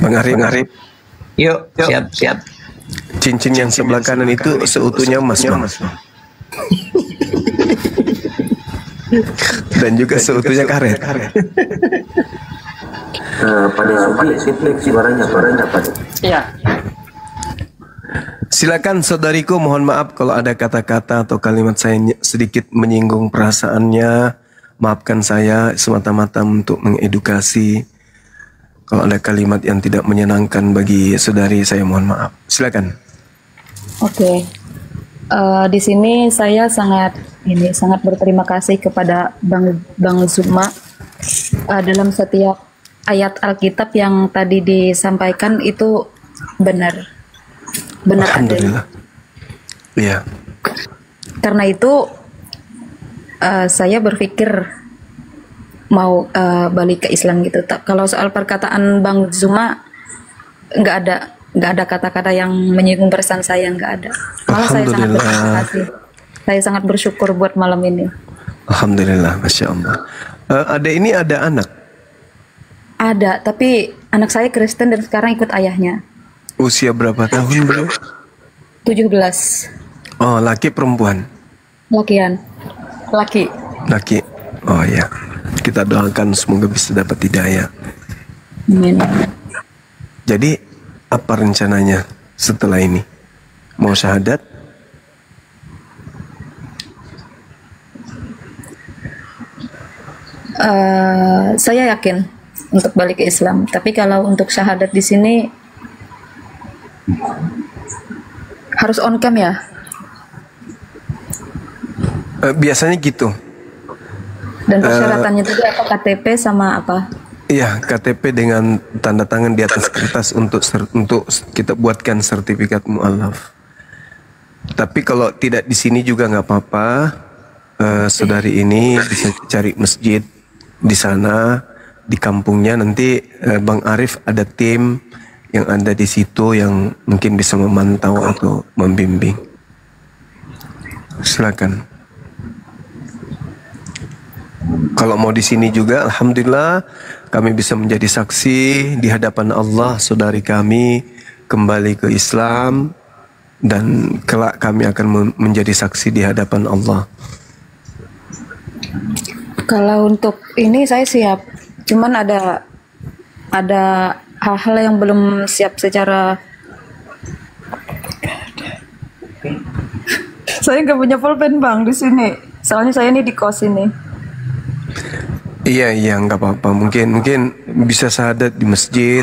Bang Arif. Yuk, siap. Cincin yang sebelah kanan itu seutuhnya emas, Bang. Dan juga seutuhnya karet. Pada suaranya Pak. Iya. Silakan saudariku, mohon maaf kalau ada kata-kata atau kalimat saya sedikit menyinggung perasaannya. Maafkan saya semata-mata untuk mengedukasi. Kalau ada kalimat yang tidak menyenangkan bagi saudari, saya mohon maaf. Silakan. Oke. Di sini saya sangat berterima kasih kepada Bang Zuma dalam setiap ayat Alkitab yang tadi disampaikan itu benar Alhamdulillah. Iya. Karena itu saya berpikir mau balik ke Islam gitu. Kalau soal perkataan Bang Zuma nggak ada kata-kata yang menyinggung perasaan saya, nggak ada. Malah saya sangat berterima kasih. Saya sangat bersyukur buat malam ini. Alhamdulillah, Masya Allah. Ada anak? Ada, tapi anak saya Kristen dan sekarang ikut ayahnya. Usia berapa tahun beliau? 17. Oh, laki perempuan? Laki. Oh ya, kita doakan semoga bisa dapat hidayah. Amin. Jadi apa rencananya setelah ini? Mau syahadat? Saya yakin untuk balik ke Islam. Tapi kalau untuk syahadat di sini harus on cam ya? Biasanya gitu. Dan persyaratannya tadi apa? KTP sama apa? Iya, KTP dengan tanda tangan di atas kertas untuk kita buatkan sertifikat mu'alaf. Tapi kalau tidak di sini juga nggak apa-apa. Saudari ini bisa cari masjid di sana, di kampungnya. Nanti Bang Arif ada tim yang ada di situ yang mungkin bisa memantau atau membimbing. Silakan. Kalau mau di sini juga, alhamdulillah kami bisa menjadi saksi di hadapan Allah. Saudari kami kembali ke Islam dan kelak kami akan menjadi saksi di hadapan Allah. Kalau untuk ini saya siap. Cuman ada ada hal-hal yang belum siap secara saya nggak punya pulpen Bang di sini. Soalnya saya ini di kos ini. Iya nggak apa-apa. Mungkin bisa syahadat di masjid.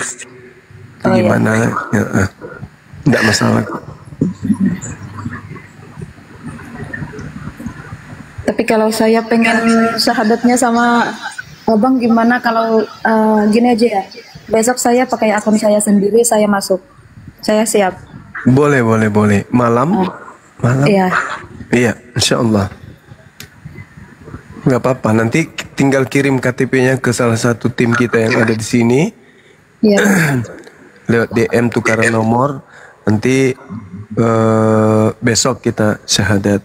Gimana? Iya. Ya, nggak masalah. Tapi kalau saya pengen syahadatnya sama Abang gimana kalau gini aja ya. Besok saya pakai akun saya sendiri, saya masuk. Saya siap. Boleh. Malam? Iya. Iya, insya Allah. Nggak apa-apa. Nanti tinggal kirim KTP-nya ke salah satu tim kita yang ada di sini. Iya. Lewat DM tukaran nomor. Nanti besok kita syahadat.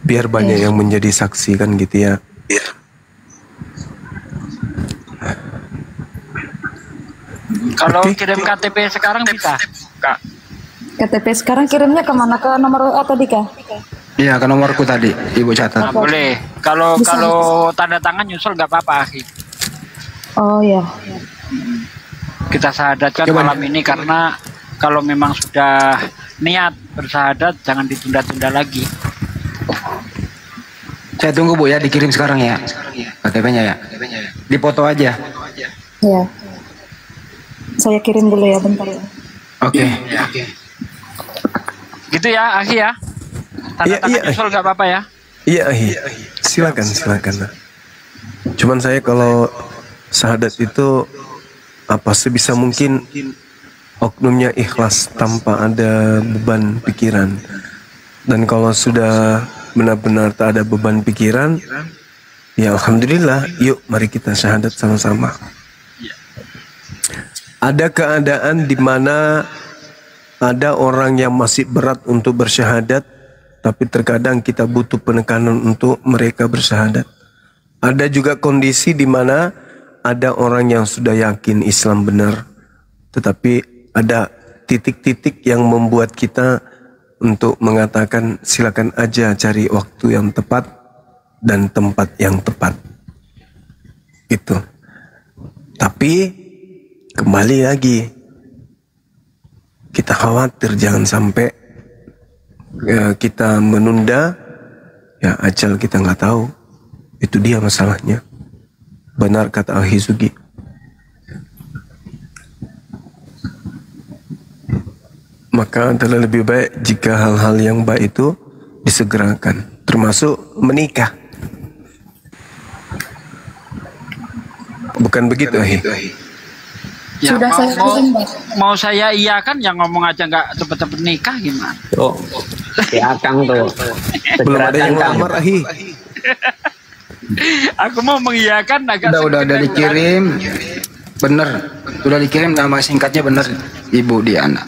Biar banyak yang menjadi saksi kan gitu ya. Kalau kirim KTP sekarang bisa, Kak? KTP sekarang kirimnya kemana? Ke nomor WA tadi Kak? Iya, ke nomorku tadi, Ibu catat. Nah, boleh. Kalau tanda tangan nyusul nggak apa-apa, Akhi. Oh ya. Kita syahadatkan malam ini karena kalau memang sudah niat bersahadat jangan ditunda-tunda lagi. Saya tunggu Bu ya, dikirim sekarang ya. KTP-nya ya. Dipoto aja. Iya. Saya kirim dulu ya bentar ya. Oke. Gitu ya, Akhi ya. Tanda tangan nyusul nggak apa-apa ya. Iya, silakan. Cuman saya kalau syahadat itu sebisa mungkin oknumnya ikhlas tanpa ada beban pikiran. Dan kalau sudah benar-benar tak ada beban pikiran, ya alhamdulillah, yuk mari kita syahadat sama-sama. Ada keadaan di mana ada orang yang masih berat untuk bersyahadat, tapi terkadang kita butuh penekanan untuk mereka bersyahadat. Ada juga kondisi di mana ada orang yang sudah yakin Islam benar, tetapi ada titik-titik yang membuat kita untuk mengatakan silakan aja cari waktu yang tepat dan tempat yang tepat. Itu. Tapi kembali lagi, kita khawatir jangan sampai kita menunda, ya ajal kita nggak tahu. Itu dia masalahnya. Benar kata Al-Hizugi. Maka adalah lebih baik jika hal-hal yang baik itu disegerakan, termasuk menikah. Bukan begitu, Ahi? Ya, Sudah saya kirim, Mbak. Mau saya iya kan yang ngomong aja nggak cepet-cepet nikah gimana? Oh, si Akang tuh. Belum ada yang lamar, Ahi. Aku mau mengiyakan agak Udah dikirim. Bener, sudah dikirim, nama singkatnya bener, Ibu Diana.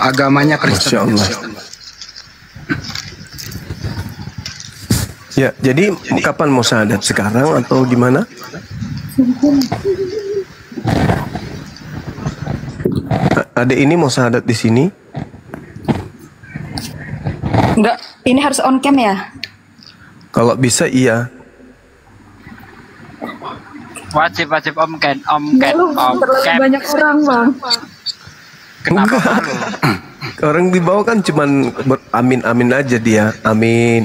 Agamanya Kristen. Masya Allah. Ya, jadi kapan mau syahadat? Sekarang atau gimana? Ada ini mau syahadat di sini? Enggak, ini harus on cam ya? Kalau bisa iya. wajib Om Ken. Terlalu banyak orang Bang. Kenapa malu? Orang di bawah kan cuman amin aja dia. Amin.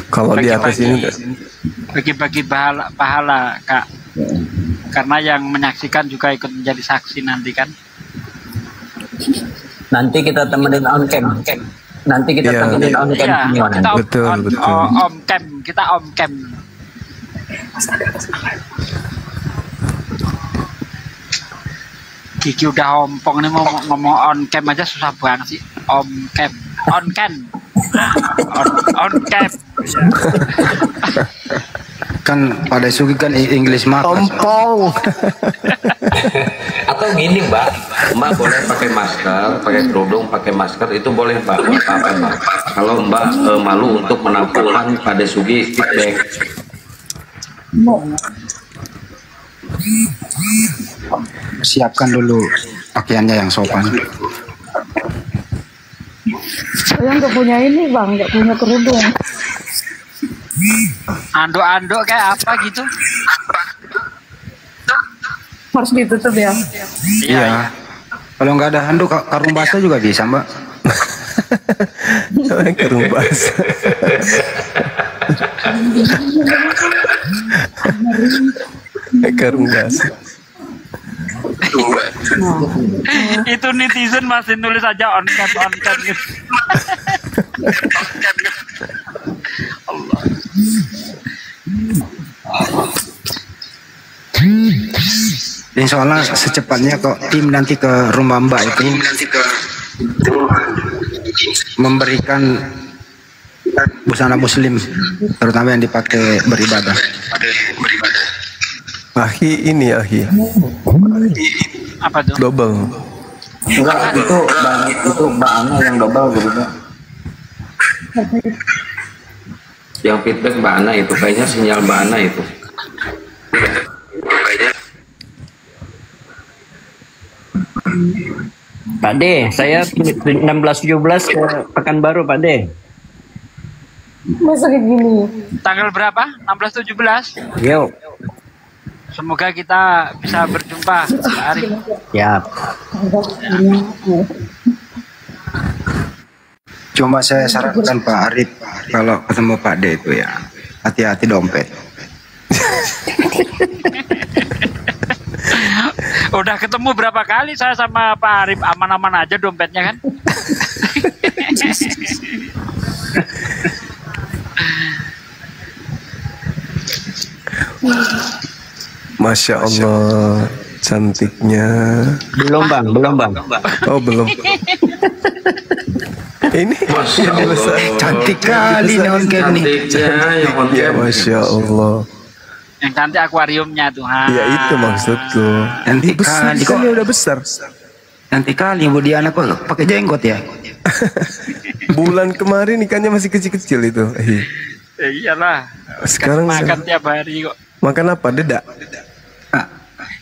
Kalau di atas ini bagi-bagi pahala Kak. Karena yang menyaksikan juga ikut menjadi saksi nanti kan. Nanti kita temenin on cam. Nanti kita temenin on cam. Iya, kita betul. Kita om cam. Kiki udah ompong nih, mau ngomong on cam aja susah banget sih. On cam. On cam. Kan pada Sugi kan English mah ompong. Atau gini Mbak boleh pakai masker, pakai kerudung, pakai masker itu boleh Mbak. Apa Mbak? Kalau Mbak malu untuk menampilkan pada Sugi feedback. siapkan dulu pakaiannya yang sopan. Saya nggak punya ini Bang, nggak punya kerudung. Anduk-anduk kayak apa gitu? Harus ditutup ya. Iya. Kalau nggak ada handuk, karung basah juga bisa, Mbak. Karung basah. Karung basah. Itu netizen masih nulis aja on cam gitu. Allah. Insya Allah secepatnya kok tim nanti ke rumah Mbak itu memberikan busana muslim, terutama yang dipakai beribadah. Ahi ini ahi. Apa tuh? Double. Enggak, itu Mbak Ana yang double gitu. Yang feedback Mbak Ana itu kayaknya sinyal Mbak Ana itu. Pak D, saya 16-17 ke Pekanbaru, Pak D. Masa kayak gini? Tanggal berapa? 16-17. Yuk. Semoga kita bisa berjumpa, Pak Arif. Siap. Cuma saya sarankan Pak Arif kalau ketemu Pak D itu ya hati-hati dompet. Udah ketemu berapa kali saya sama Pak Arif, aman-aman aja dompetnya kan. Masya Allah, cantiknya. Belum bang. Oh belum. Ini Masya Allah. Cantik kali nih on cam nih. Cantiknya yang on Ya cam. Masya Allah. Yang cantik akuariumnya tuh. Ya itu maksudku. Nanti Besar kali kan kok. dia udah besar. Nanti kali Bu Diana kok pakai jenggot ya. Bulan kemarin ikannya masih kecil-kecil itu. Iyalah. Sekarang Makan tiap hari kok. makan apa? Dedak.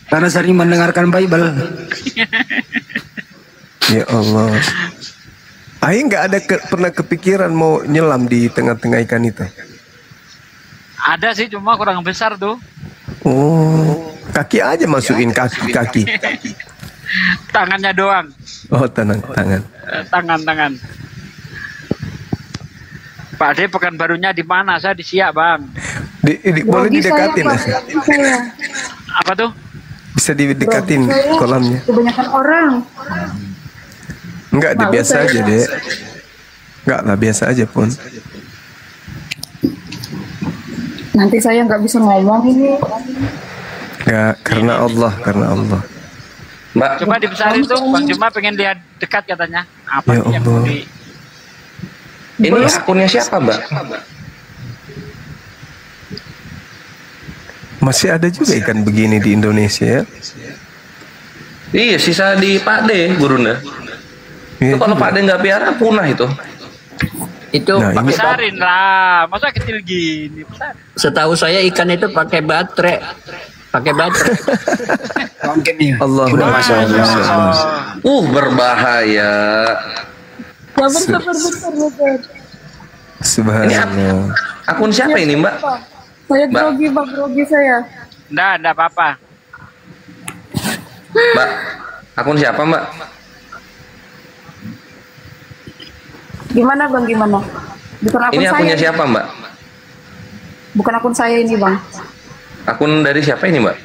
Karena sering mendengarkan Bible. Ya Allah. Ahi nggak ada pernah kepikiran mau nyelam di tengah-tengah ikan itu? Ada sih, cuma kurang besar tuh. Oh, kaki aja masukin kaki. Tangannya doang. Oh, tangan. Tangan. Pak D, Pekanbarunya di mana? Saya di Siak, Bang. Boleh didekatin. Apa tuh? Bisa didekatin kolamnya. Kebanyakan orang. Enggak, biasa aja, Dek. Enggak lah, biasa aja pun. Nanti saya nggak bisa ngomong ini. Enggak, karena Allah. Mbak, Coba dibesarin tuh, Bang Juma pengen lihat dekat katanya. Apa Ya yang mau Allah. di... Ini akunnya siapa, Mbak? Masih ada juga ikan begini di Indonesia ya. Iya, sisa di Pak D, Gurunda. Iya Itu kalau juga. Pak D nggak piara punah itu. Itu Nah, ini- Besarin lah, masa kecil gini, besarin. setahu saya ikan itu pakai baterai. On cam nih. Allah Udah Masya Allah. Berbahaya. Ya bentar. Subhanallah. Akun siapa ini, Mbak? Saya Mbak. grogi saya. Nggak apa-apa. Mbak, akun siapa, Mbak? Gimana bang? Gimana? Bukan akun Ini saya. akunnya siapa, Mbak? Bukan akun saya ini bang. Akun dari siapa ini, Mbak?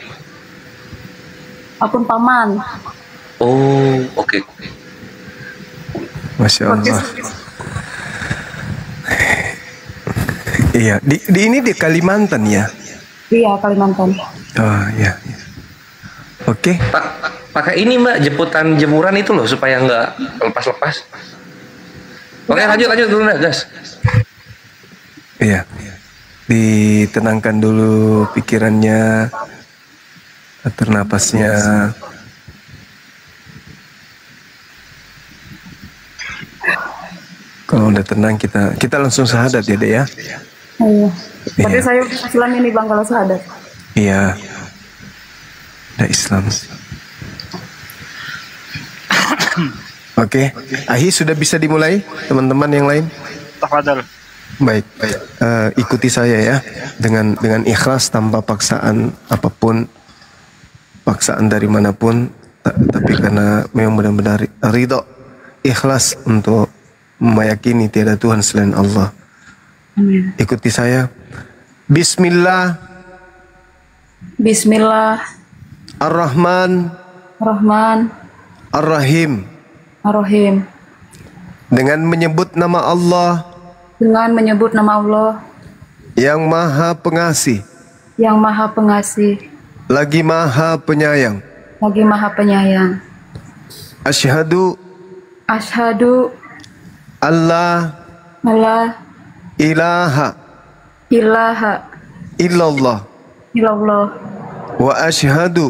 Akun paman. Oh, oke. Masya Allah. Iya, di ini di Kalimantan ya. Iya Kalimantan. Oh iya. Oke. Pak, pakai ini, Mbak, jemputan jemuran itu loh supaya nggak lepas-lepas. Oke, lanjut dulu, gas. Iya. Ditenangkan dulu pikirannya, atur napasnya. Kalau udah tenang kita langsung syahadat ya, Dek ya. Iya. Tapi Iya. saya Islam ini bang kalau syahadat. Iya. Udah Islam. Oke, Ahi sudah bisa dimulai, teman-teman yang lain. Tafadhol. Baik, ikuti saya ya, dengan ikhlas tanpa paksaan apapun, paksaan dari manapun, tapi karena memang benar-benar ridho, ikhlas untuk meyakini tiada Tuhan selain Allah. Amin. Ikuti saya. Bismillah. Bismillah. Ar-Rahman. Rahman. Ar-Rahim. Ar-Rahim. Dengan menyebut nama Allah. Dengan menyebut nama Allah. Yang Maha Pengasih. Yang Maha Pengasih. Lagi Maha Penyayang. Lagi Maha Penyayang. Asyhadu. Asyhadu. Allah. Allah. Ilaha. Ilaha. Illallah. Illallah. Wa asyhadu.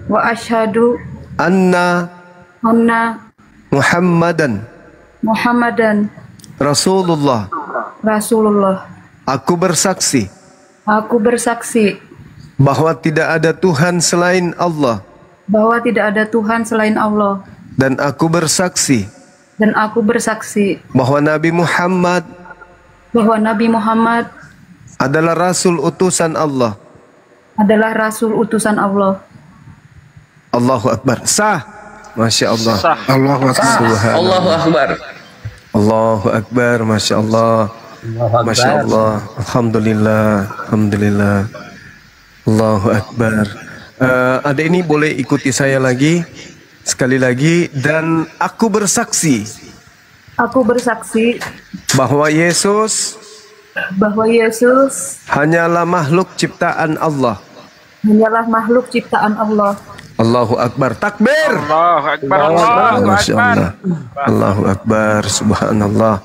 Wa asyhadu. Anna. Anna. Muhammadan. Muhammadan. Rasulullah. Rasulullah. Aku bersaksi. Aku bersaksi. Bahwa tidak ada Tuhan selain Allah. Bahwa tidak ada Tuhan selain Allah. Dan aku bersaksi. Dan aku bersaksi. Bahwa Nabi Muhammad. Bahwa Nabi Muhammad. Adalah Rasul utusan Allah. Adalah Rasul utusan Allah. Allahu Akbar. Sah. Masya Allah. Sah. Allahu Akbar. Allahu Akbar. Allahu Akbar. Masya Allah. Masya Allah. Alhamdulillah. Alhamdulillah. Allahu Akbar. Adik ini boleh ikuti saya lagi. Sekali lagi. Dan aku bersaksi. Aku bersaksi. Bahwa Yesus. Bahwa Yesus. Hanyalah makhluk ciptaan Allah. Hanyalah makhluk ciptaan Allah. Allahu Akbar. Takbir. Allahu Akbar. Allahu Masya Akbar. Allah. Allahu Akbar. Subhanallah.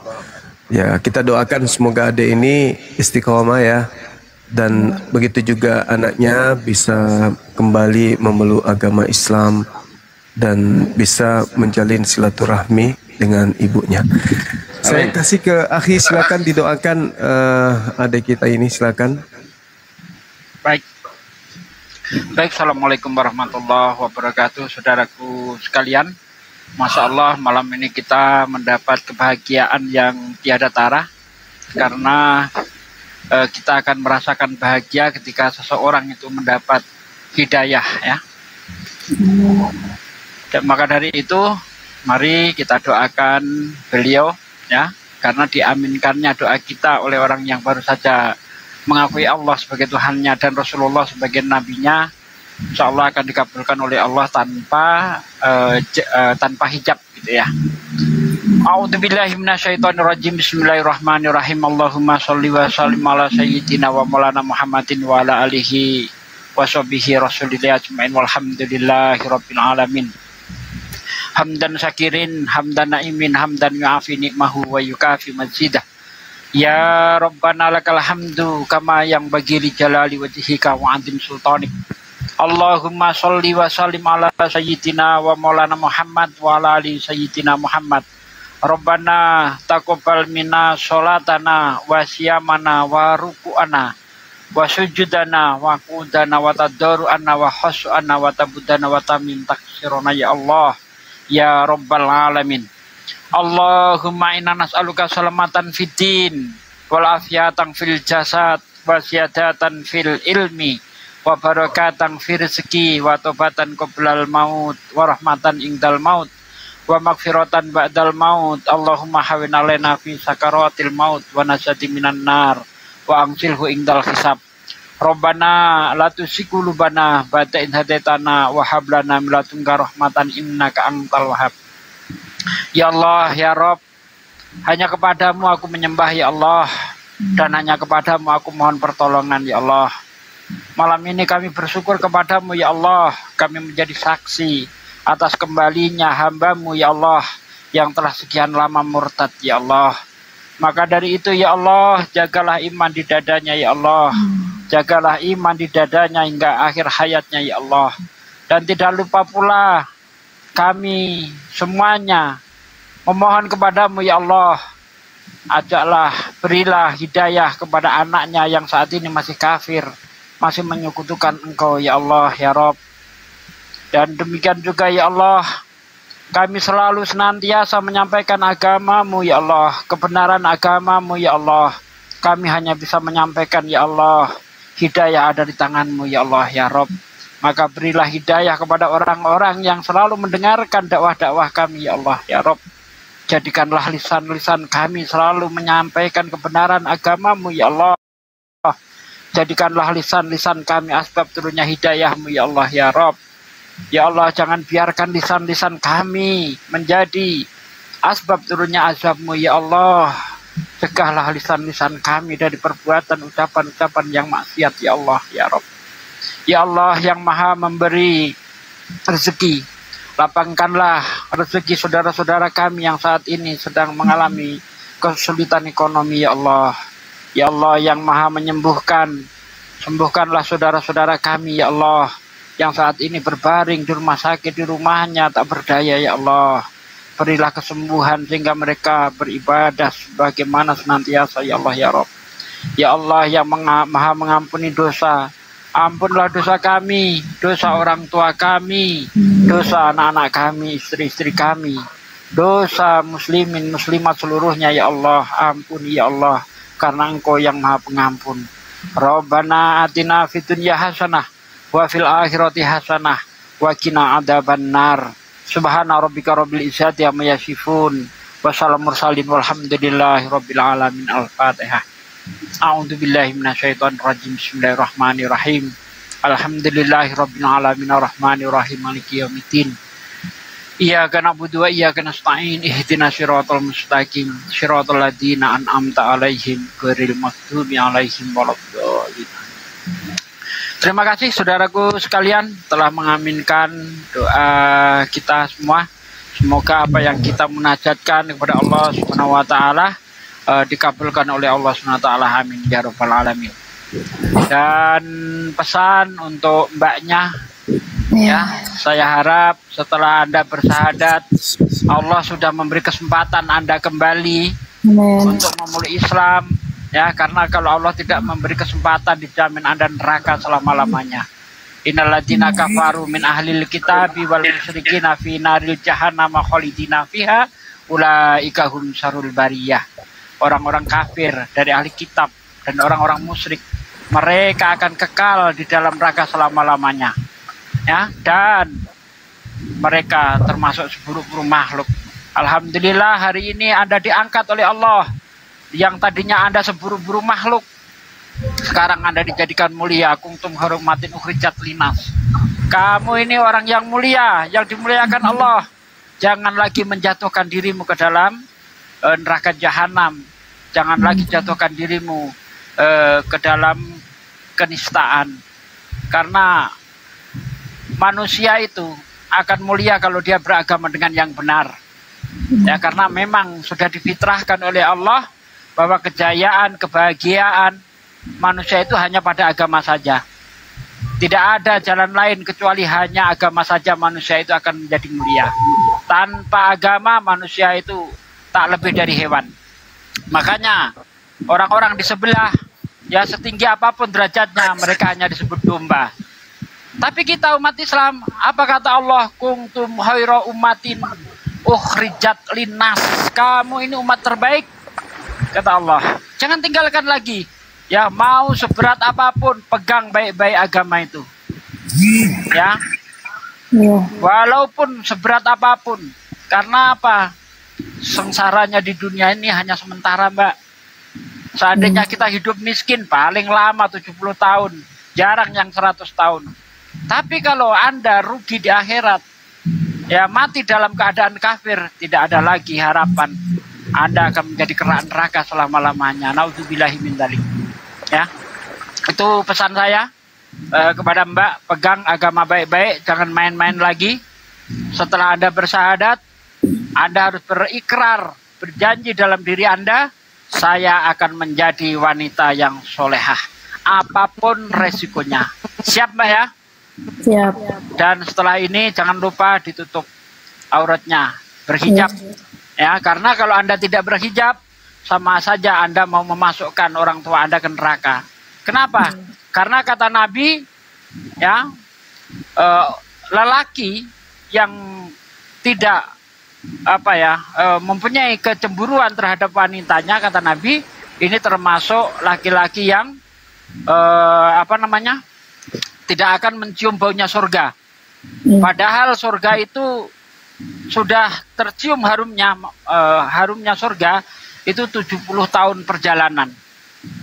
Ya, kita doakan semoga adik ini istiqomah ya. Dan begitu juga anaknya bisa kembali memeluk agama Islam dan bisa menjalin silaturahmi dengan ibunya. Saya kasih ke akhi, silakan didoakan adik kita ini, silakan. Baik. Baik, assalamualaikum warahmatullahi wabarakatuh, saudaraku sekalian. Masya Allah, malam ini kita mendapat kebahagiaan yang tiada tara karena kita akan merasakan bahagia ketika seseorang itu mendapat hidayah ya. Dan maka dari itu, mari kita doakan beliau ya, karena diaminkannya doa kita oleh orang yang baru saja mengakui Allah sebagai Tuhannya dan Rasulullah sebagai nabinya, insya Allah akan dikabulkan oleh Allah tanpa hijab gitu ya. A'udzubillahi minasyaitonirrajim. Bismillahirrahmanirrahim. Allahumma sholli wa sallim ala sayyidina wa maulana Muhammadin wa ala alihi wa sahbihi rasulillah ajmain walhamdulillahi rabbil alamin. Hamdan syakirin, hamdan na'imin, hamdan yu'afi ni'mahu wa yukafi mazidah. Ya Rabbana lakal hamdu kama yang bagi li jalali wajhika wa azim sultanik. Allahumma sholli wa sallim ala sayyidina wa maulana Muhammad wa ala ali sayyidina Muhammad. Rabbana taqabbal minna sholatana wa siyamana wa ruku'ana wa sujudana wa qudana wa tadarru'ana wa khushu'ana wa tabudana wa tamim taksirona ya Allah ya Rabbal alamin. Allahumma inna nas'aluka salamatan fid din wal afiyatan fil jasad wa ziyadatan fil ilmi wa barakatan fil rizqi wa taubatan qoblal maut wa rahmatan indal maut wa magfiratan ba'dal maut. Allahumma hawin alaina fi sakaratil maut wa najati minan nar wa angsilhu indal hisab. Rabbana la tuzigh qulubana ba'da idh hadaitana wa hab lana min ladunka rahmatan innaka antal wahhab. Ya Allah, ya Rabb, hanya kepadamu aku menyembah ya Allah, dan hanya kepadamu aku mohon pertolongan ya Allah. Malam ini kami bersyukur kepadamu ya Allah, kami menjadi saksi atas kembalinya hambamu ya Allah, yang telah sekian lama murtad ya Allah. Maka dari itu ya Allah, jagalah iman di dadanya ya Allah, jagalah iman di dadanya hingga akhir hayatnya ya Allah. Dan tidak lupa pula kami semuanya memohon kepadamu ya Allah, ajaklah, berilah hidayah kepada anaknya yang saat ini masih kafir, masih menyekutukan Engkau ya Allah ya Rabb. Dan demikian juga ya Allah, Kami selalu senantiasa menyampaikan agama-Mu ya Allah, kebenaran agama-Mu ya Allah. Kami hanya bisa menyampaikan ya Allah, hidayah ada di tangan-Mu ya Allah ya Rob. Maka berilah hidayah kepada orang-orang yang selalu mendengarkan dakwah-dakwah kami ya Allah ya Rob. Jadikanlah lisan-lisan kami selalu menyampaikan kebenaran agama-Mu ya Allah. Jadikanlah lisan-lisan kami asbab turunnya hidayah-Mu ya Allah ya Rob. Ya Allah, jangan biarkan lisan-lisan kami menjadi asbab turunnya azab-Mu ya Allah. Cegahlah lisan-lisan kami dari perbuatan ucapan-ucapan yang maksiat ya Allah ya Rob. Ya Allah yang maha memberi rezeki, lapangkanlah rezeki saudara-saudara kami yang saat ini sedang mengalami kesulitan ekonomi ya Allah. Ya Allah yang maha menyembuhkan, sembuhkanlah saudara-saudara kami ya Allah yang saat ini berbaring di rumah sakit, di rumahnya tak berdaya ya Allah. Berilah kesembuhan sehingga mereka beribadah sebagaimana senantiasa ya Allah ya Rob. Ya Allah yang maha mengampuni dosa, ampunlah dosa kami, dosa orang tua kami, dosa anak-anak kami, istri-istri kami, dosa muslimin muslimat seluruhnya ya Allah. Ampuni ya Allah, karena Engkau yang maha pengampun. Rabbana atina fid dunya hasanah wa fil akhirati hasanah wa qina adzabannar. Subhana rabbika rabbil izzati amma yasifun wa salamun mursalin walhamdulillahi rabbil alamin. Al-Fatihah. A'udzu billahi minasyaitonir rajim. Bismillahirrahmanirrahim. Alhamdulillahi rabbil alamin arrahmanir rahim maliki yaumiddin. Iyyaka na'budu wa iyyaka nasta'in. Ihdinas siratal mustaqim. Siratal ladzina an'amta 'alaihim ghairil maghdubi 'alaihim waladdallin. Terima kasih saudaraku sekalian telah mengaminkan doa kita semua. Semoga apa yang kita munajatkan kepada Allah Subhanahu wa taala dikabulkan oleh Allah Subhanahu wa taala. Amin ya rabbal alamin. Dan pesan untuk mbaknya ya, saya harap setelah Anda bersahadat Allah sudah memberi kesempatan Anda kembali untuk memulai Islam. Ya, karena kalau Allah tidak memberi kesempatan dijamin Anda neraka selama-lamanya. Innalladzina kafaru min ahlil kitabi wal musyrikina fi naril jahannam khalidina fiha ulaika hum syarrul bariyah. Orang-orang kafir dari ahli kitab dan orang-orang musyrik, mereka akan kekal di dalam neraka selama-lamanya. Ya, dan mereka termasuk seburuk-buruk makhluk. Alhamdulillah hari ini Anda diangkat oleh Allah. Yang tadinya Anda seburuk-buruk makhluk, sekarang Anda dijadikan mulia. Kuntum harumatin ukhrijat linas. Kamu ini orang yang mulia, yang dimuliakan Allah. Jangan lagi menjatuhkan dirimu ke dalam neraka jahanam. Jangan lagi jatuhkan dirimu ke dalam kenistaan. Karena manusia itu akan mulia kalau dia beragama dengan yang benar. Ya, karena memang sudah difitrahkan oleh Allah bahwa kejayaan, kebahagiaan manusia itu hanya pada agama saja. Tidak ada jalan lain kecuali hanya agama saja manusia itu akan menjadi mulia. Tanpa agama manusia itu tak lebih dari hewan. Makanya orang-orang di sebelah, ya setinggi apapun derajatnya, mereka hanya disebut domba. Tapi kita umat Islam, apa kata Allah? Kuntum khaira ummatin ukhrijat linnas. Kamu ini umat terbaik, kata Allah. Jangan tinggalkan lagi. Ya, mau seberat apapun, pegang baik-baik agama itu. Ya. Walaupun seberat apapun. Karena apa? Sengsaranya di dunia ini hanya sementara, Mbak. Seandainya kita hidup miskin, paling lama 70 tahun. Jarang yang 100 tahun. Tapi kalau Anda rugi di akhirat, ya mati dalam keadaan kafir, tidak ada lagi harapan. Anda akan menjadi kera neraka selama-lamanya. Naudzubillahi min dzalik. Ya. Itu pesan saya kepada Mbak, pegang agama baik-baik, jangan main-main lagi. Setelah Anda bersahadat, Anda harus berikrar, berjanji dalam diri Anda, saya akan menjadi wanita yang solehah. Apapun resikonya. Siap Mbak ya? Siap. Dan setelah ini jangan lupa ditutup auratnya, berhijab. Ya, karena kalau Anda tidak berhijab, sama saja Anda mau memasukkan orang tua Anda ke neraka. Kenapa? Karena kata Nabi, ya, lelaki yang tidak mempunyai kecemburuan terhadap wanitanya, kata Nabi, ini termasuk laki-laki yang tidak akan mencium baunya surga. Padahal surga itu sudah tercium harumnya surga itu 70 tahun perjalanan.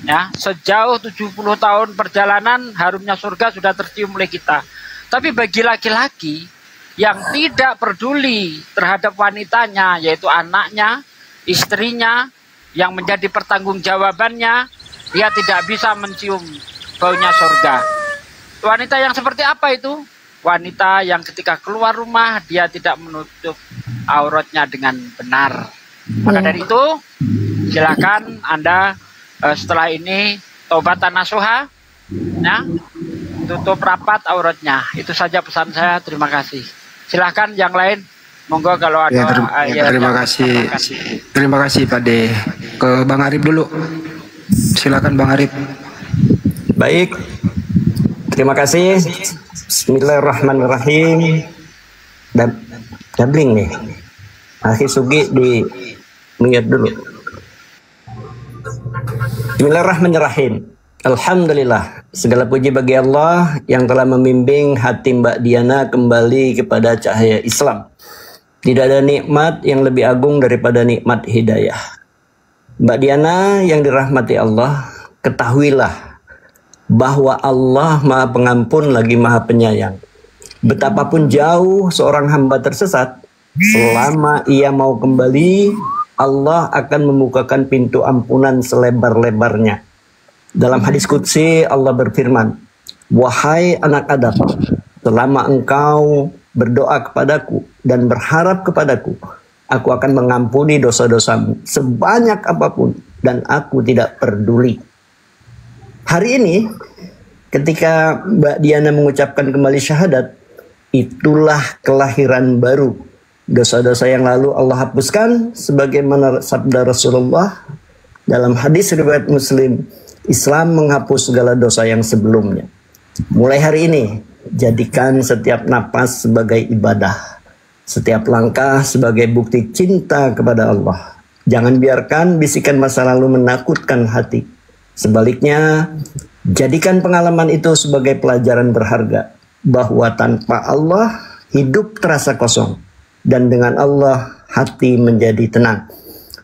Ya, sejauh 70 tahun perjalanan harumnya surga sudah tercium oleh kita. Tapi bagi laki-laki yang tidak peduli terhadap wanitanya, yaitu anaknya, istrinya, yang menjadi pertanggungjawabannya, dia tidak bisa mencium baunya surga. Wanita yang seperti apa itu? Wanita yang ketika keluar rumah dia tidak menutup auratnya dengan benar. Maka dari itu silakan Anda setelah ini taubatan nasuha, ya, tutup rapat auratnya. Itu saja pesan saya. Terima kasih. Silakan yang lain, monggo kalau ada. Terima kasih Pak De. Ke Bang Arif dulu. Silakan Bang Arif. Baik. Terima kasih. Bismillahirrahmanirrahim. Dabling nih. Akhir Sugi di mute dulu. Bismillahirrahmanirrahim. Alhamdulillah, segala puji bagi Allah yang telah membimbing hati Mbak Diana kembali kepada cahaya Islam. Tidak ada nikmat yang lebih agung daripada nikmat hidayah. Mbak Diana yang dirahmati Allah, ketahuilah bahwa Allah Maha Pengampun lagi Maha Penyayang. Betapapun jauh seorang hamba tersesat, selama ia mau kembali, Allah akan membukakan pintu ampunan selebar-lebarnya. Dalam hadis qudsi Allah berfirman, "Wahai anak Adam, selama engkau berdoa kepadaku dan berharap kepadaku, aku akan mengampuni dosa-dosamu sebanyak apapun dan aku tidak peduli." Hari ini ketika Mbak Diana mengucapkan kembali syahadat, itulah kelahiran baru. Dosa-dosa yang lalu Allah hapuskan sebagaimana sabda Rasulullah dalam hadis riwayat Muslim, Islam menghapus segala dosa yang sebelumnya. Mulai hari ini, jadikan setiap napas sebagai ibadah, setiap langkah sebagai bukti cinta kepada Allah. Jangan biarkan bisikan masa lalu menakutkan hati. Sebaliknya, jadikan pengalaman itu sebagai pelajaran berharga bahwa tanpa Allah hidup terasa kosong dan dengan Allah hati menjadi tenang.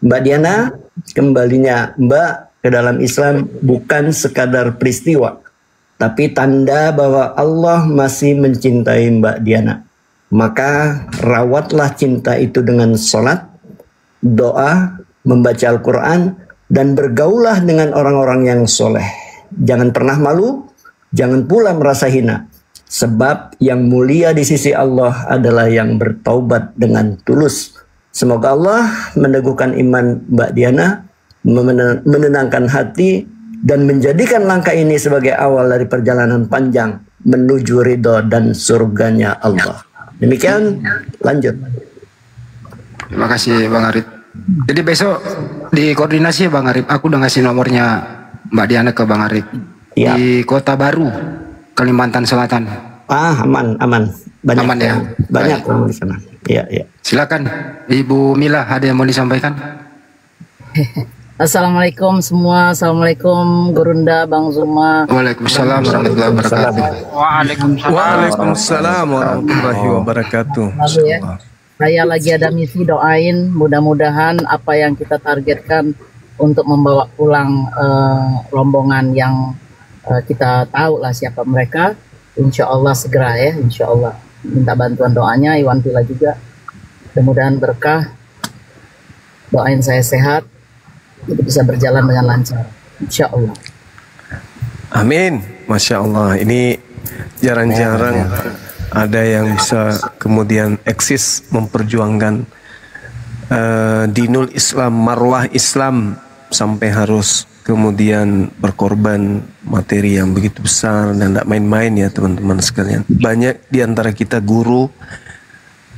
Mbak Diana, kembalinya Mbak ke dalam Islam bukan sekadar peristiwa, tapi tanda bahwa Allah masih mencintai Mbak Diana. Maka rawatlah cinta itu dengan sholat, doa, membaca Al-Quran, dan bergaulah dengan orang-orang yang soleh. Jangan pernah malu, jangan pula merasa hina. Sebab yang mulia di sisi Allah adalah yang bertaubat dengan tulus. Semoga Allah meneguhkan iman Mbak Diana, menenangkan hati, dan menjadikan langkah ini sebagai awal dari perjalanan panjang menuju ridho dan surganya Allah. Demikian, lanjut. Terima kasih Bang Arif. Jadi besok dikoordinasi ya Bang Arif. Aku udah ngasih nomornya Mbak Diana ke Bang Arif. Ya. Di Kota Baru, Kalimantan Selatan. Aman. Banyak aman ya. Banyak orang di sana. Iya. Silakan Ibu Mila, ada yang mau disampaikan? Assalamualaikum semua. Assalamualaikum Gurunda, Bang Zuma. Waalaikumsalam warahmatullahi wabarakatuh. Waalaikumsalam warahmatullahi wabarakatuh. Saya lagi ada misi, doain mudah-mudahan apa yang kita targetkan untuk membawa pulang rombongan yang kita tahu lah siapa mereka. Insya Allah segera ya, insya Allah. Minta bantuan doanya, Iwan Pila juga. Mudah-mudahan berkah. Doain saya sehat, itu bisa berjalan dengan lancar, insya Allah. Amin, Masya Allah. Ini jarang-jarang ada yang bisa kemudian eksis memperjuangkan dinul Islam, marwah Islam, sampai harus kemudian berkorban materi yang begitu besar dan tidak main-main ya teman-teman sekalian. Banyak di antara kita guru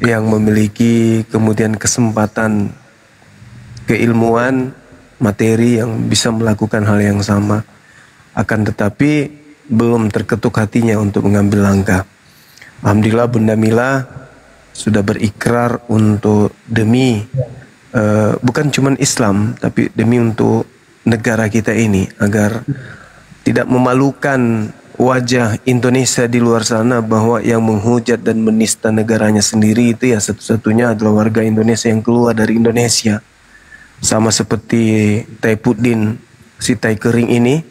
yang memiliki kemudian kesempatan keilmuan, materi yang bisa melakukan hal yang sama, akan tetapi belum terketuk hatinya untuk mengambil langkah. Alhamdulillah Bunda Mila sudah berikrar untuk demi bukan cuma Islam, tapi demi untuk negara kita ini, agar tidak memalukan wajah Indonesia di luar sana, bahwa yang menghujat dan menista negaranya sendiri itu ya satu-satunya adalah warga Indonesia yang keluar dari Indonesia. Sama seperti Taipuddin, si Tai Kering ini,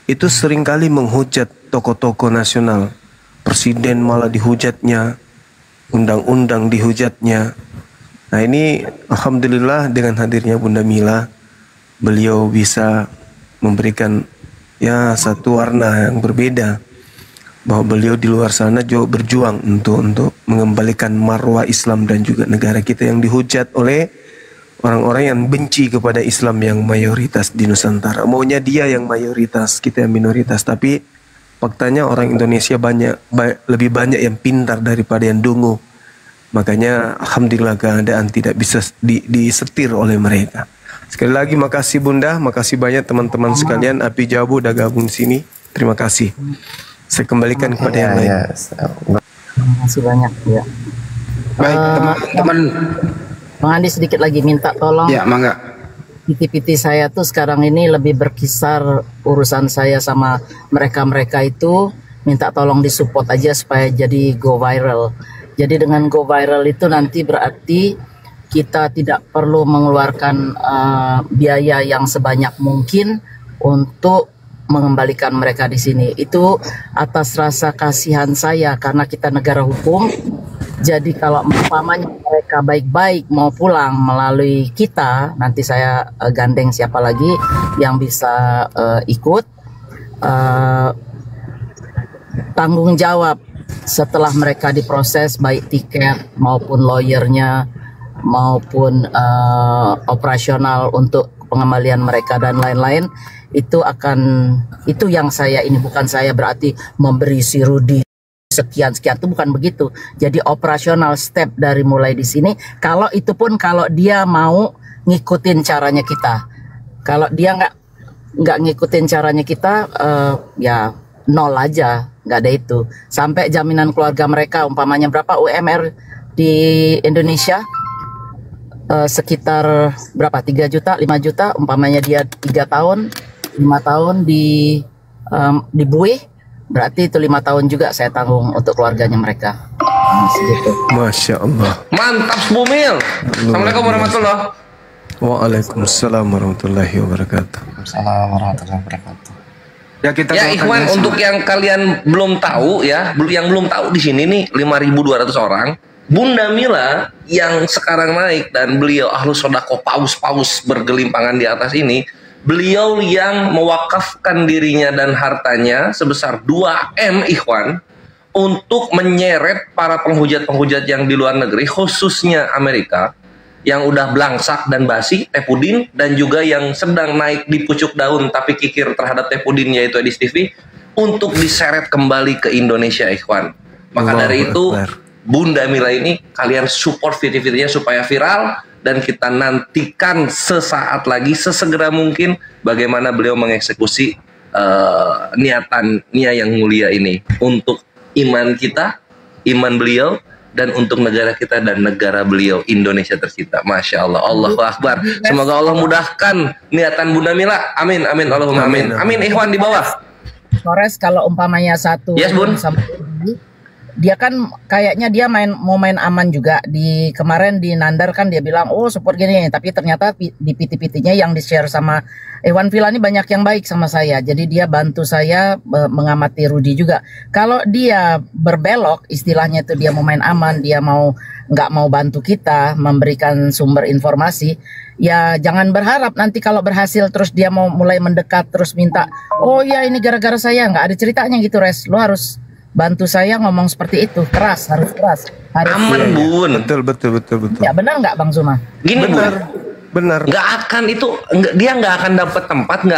itu seringkali menghujat tokoh-tokoh nasional. Presiden malah dihujatnya, undang-undang dihujatnya. Nah ini alhamdulillah dengan hadirnya Bunda Mila, beliau bisa memberikan ya satu warna yang berbeda, bahwa beliau di luar sana juga berjuang untuk mengembalikan marwah Islam dan juga negara kita yang dihujat oleh orang-orang yang benci kepada Islam yang mayoritas di Nusantara. Maunya dia yang mayoritas, kita yang minoritas, tapi faktanya orang Indonesia lebih banyak yang pintar daripada yang dungu. Makanya alhamdulillah keadaan tidak bisa disetir oleh mereka. Sekali lagi makasih Bunda, makasih banyak teman-teman sekalian. Api Jabu udah gabung di sini. Terima kasih. Saya kembalikan kepada yang lain. Terima kasih banyak ya. Baik teman-teman. Bang Andi sedikit lagi minta tolong. Ya, mangga. PT-PT saya tuh sekarang ini lebih berkisar urusan saya sama mereka-mereka itu, minta tolong disupport aja supaya jadi go viral. Jadi dengan go viral itu nanti berarti kita tidak perlu mengeluarkan biaya yang sebanyak mungkin untuk mengembalikan mereka di sini. Itu atas rasa kasihan saya karena kita negara hukum. Jadi kalau umpamanya mereka baik-baik mau pulang melalui kita, nanti saya gandeng siapa lagi yang bisa ikut, tanggung jawab setelah mereka diproses, baik tiket maupun lawyernya maupun operasional untuk pengembalian mereka dan lain-lain, itu yang saya ini, bukan saya berarti memberi si Rudi sekian itu bukan begitu. Jadi operasional step dari mulai di sini. Kalau itu pun kalau dia mau ngikutin caranya kita. Kalau dia nggak ngikutin caranya kita, ya nol aja, nggak ada itu. Sampai jaminan keluarga mereka, umpamanya berapa UMR di Indonesia? Sekitar berapa? 3 juta, 5 juta. Umpamanya dia 3 tahun, 5 tahun di buih. Berarti itu 5 tahun juga saya tanggung untuk keluarganya mereka. Segitu. Masya Allah. Mantap Bumil. Assalamualaikum warahmatullahi wabarakatuh. Waalaikumsalam warahmatullahi wabarakatuh. Waalaikumsalam warahmatullahi wabarakatuh. Ya Ikhwan, untuk yang kalian belum tahu ya, yang belum tahu di sini nih 5.200 orang. Bunda Mila yang sekarang naik dan beliau ahlus sodako paus-paus bergelimpangan di atas ini. Beliau yang mewakafkan dirinya dan hartanya sebesar 2M Ikhwan untuk menyeret para penghujat-penghujat yang di luar negeri, khususnya Amerika, yang udah belangsak dan basi, Taipuddin, dan juga yang sedang naik di pucuk daun tapi kikir terhadap Taipuddin, yaitu Edis TV, untuk diseret kembali ke Indonesia Ikhwan. Maka dari itu Bunda Mila ini kalian support video-videonya supaya viral, dan kita nantikan sesaat lagi, sesegera mungkin, bagaimana beliau mengeksekusi niatannya yang mulia ini untuk iman kita, iman beliau, dan untuk negara kita dan negara beliau Indonesia tercinta. Masya Allah, Allahu Akbar. Semoga Allah mudahkan niatan Bunda Mila. Amin, amin, Allahumma amin. Amin Ikhwan di bawah. Torres kalau umpamanya satu, yes, Bun. Dia kan kayaknya dia mau main aman juga. Di kemarin di Nandar kan dia bilang oh support gini, tapi ternyata di PT-PT-nya yang di-share sama Iwan Villa ini banyak yang baik sama saya. Jadi dia bantu saya mengamati Rudi juga. Kalau dia berbelok, istilahnya itu dia mau main aman, dia nggak mau bantu kita memberikan sumber informasi, ya jangan berharap nanti kalau berhasil terus dia mau mulai mendekat terus minta oh ya ini gara-gara saya. Nggak ada ceritanya gitu Res. Lo harus bantu saya ngomong seperti itu, keras, harus keras, harus aman Bun. Betul. Ya benar nggak Bang Zuma? Gini benar. Nggak akan itu, dia nggak akan dapat tempat, nggak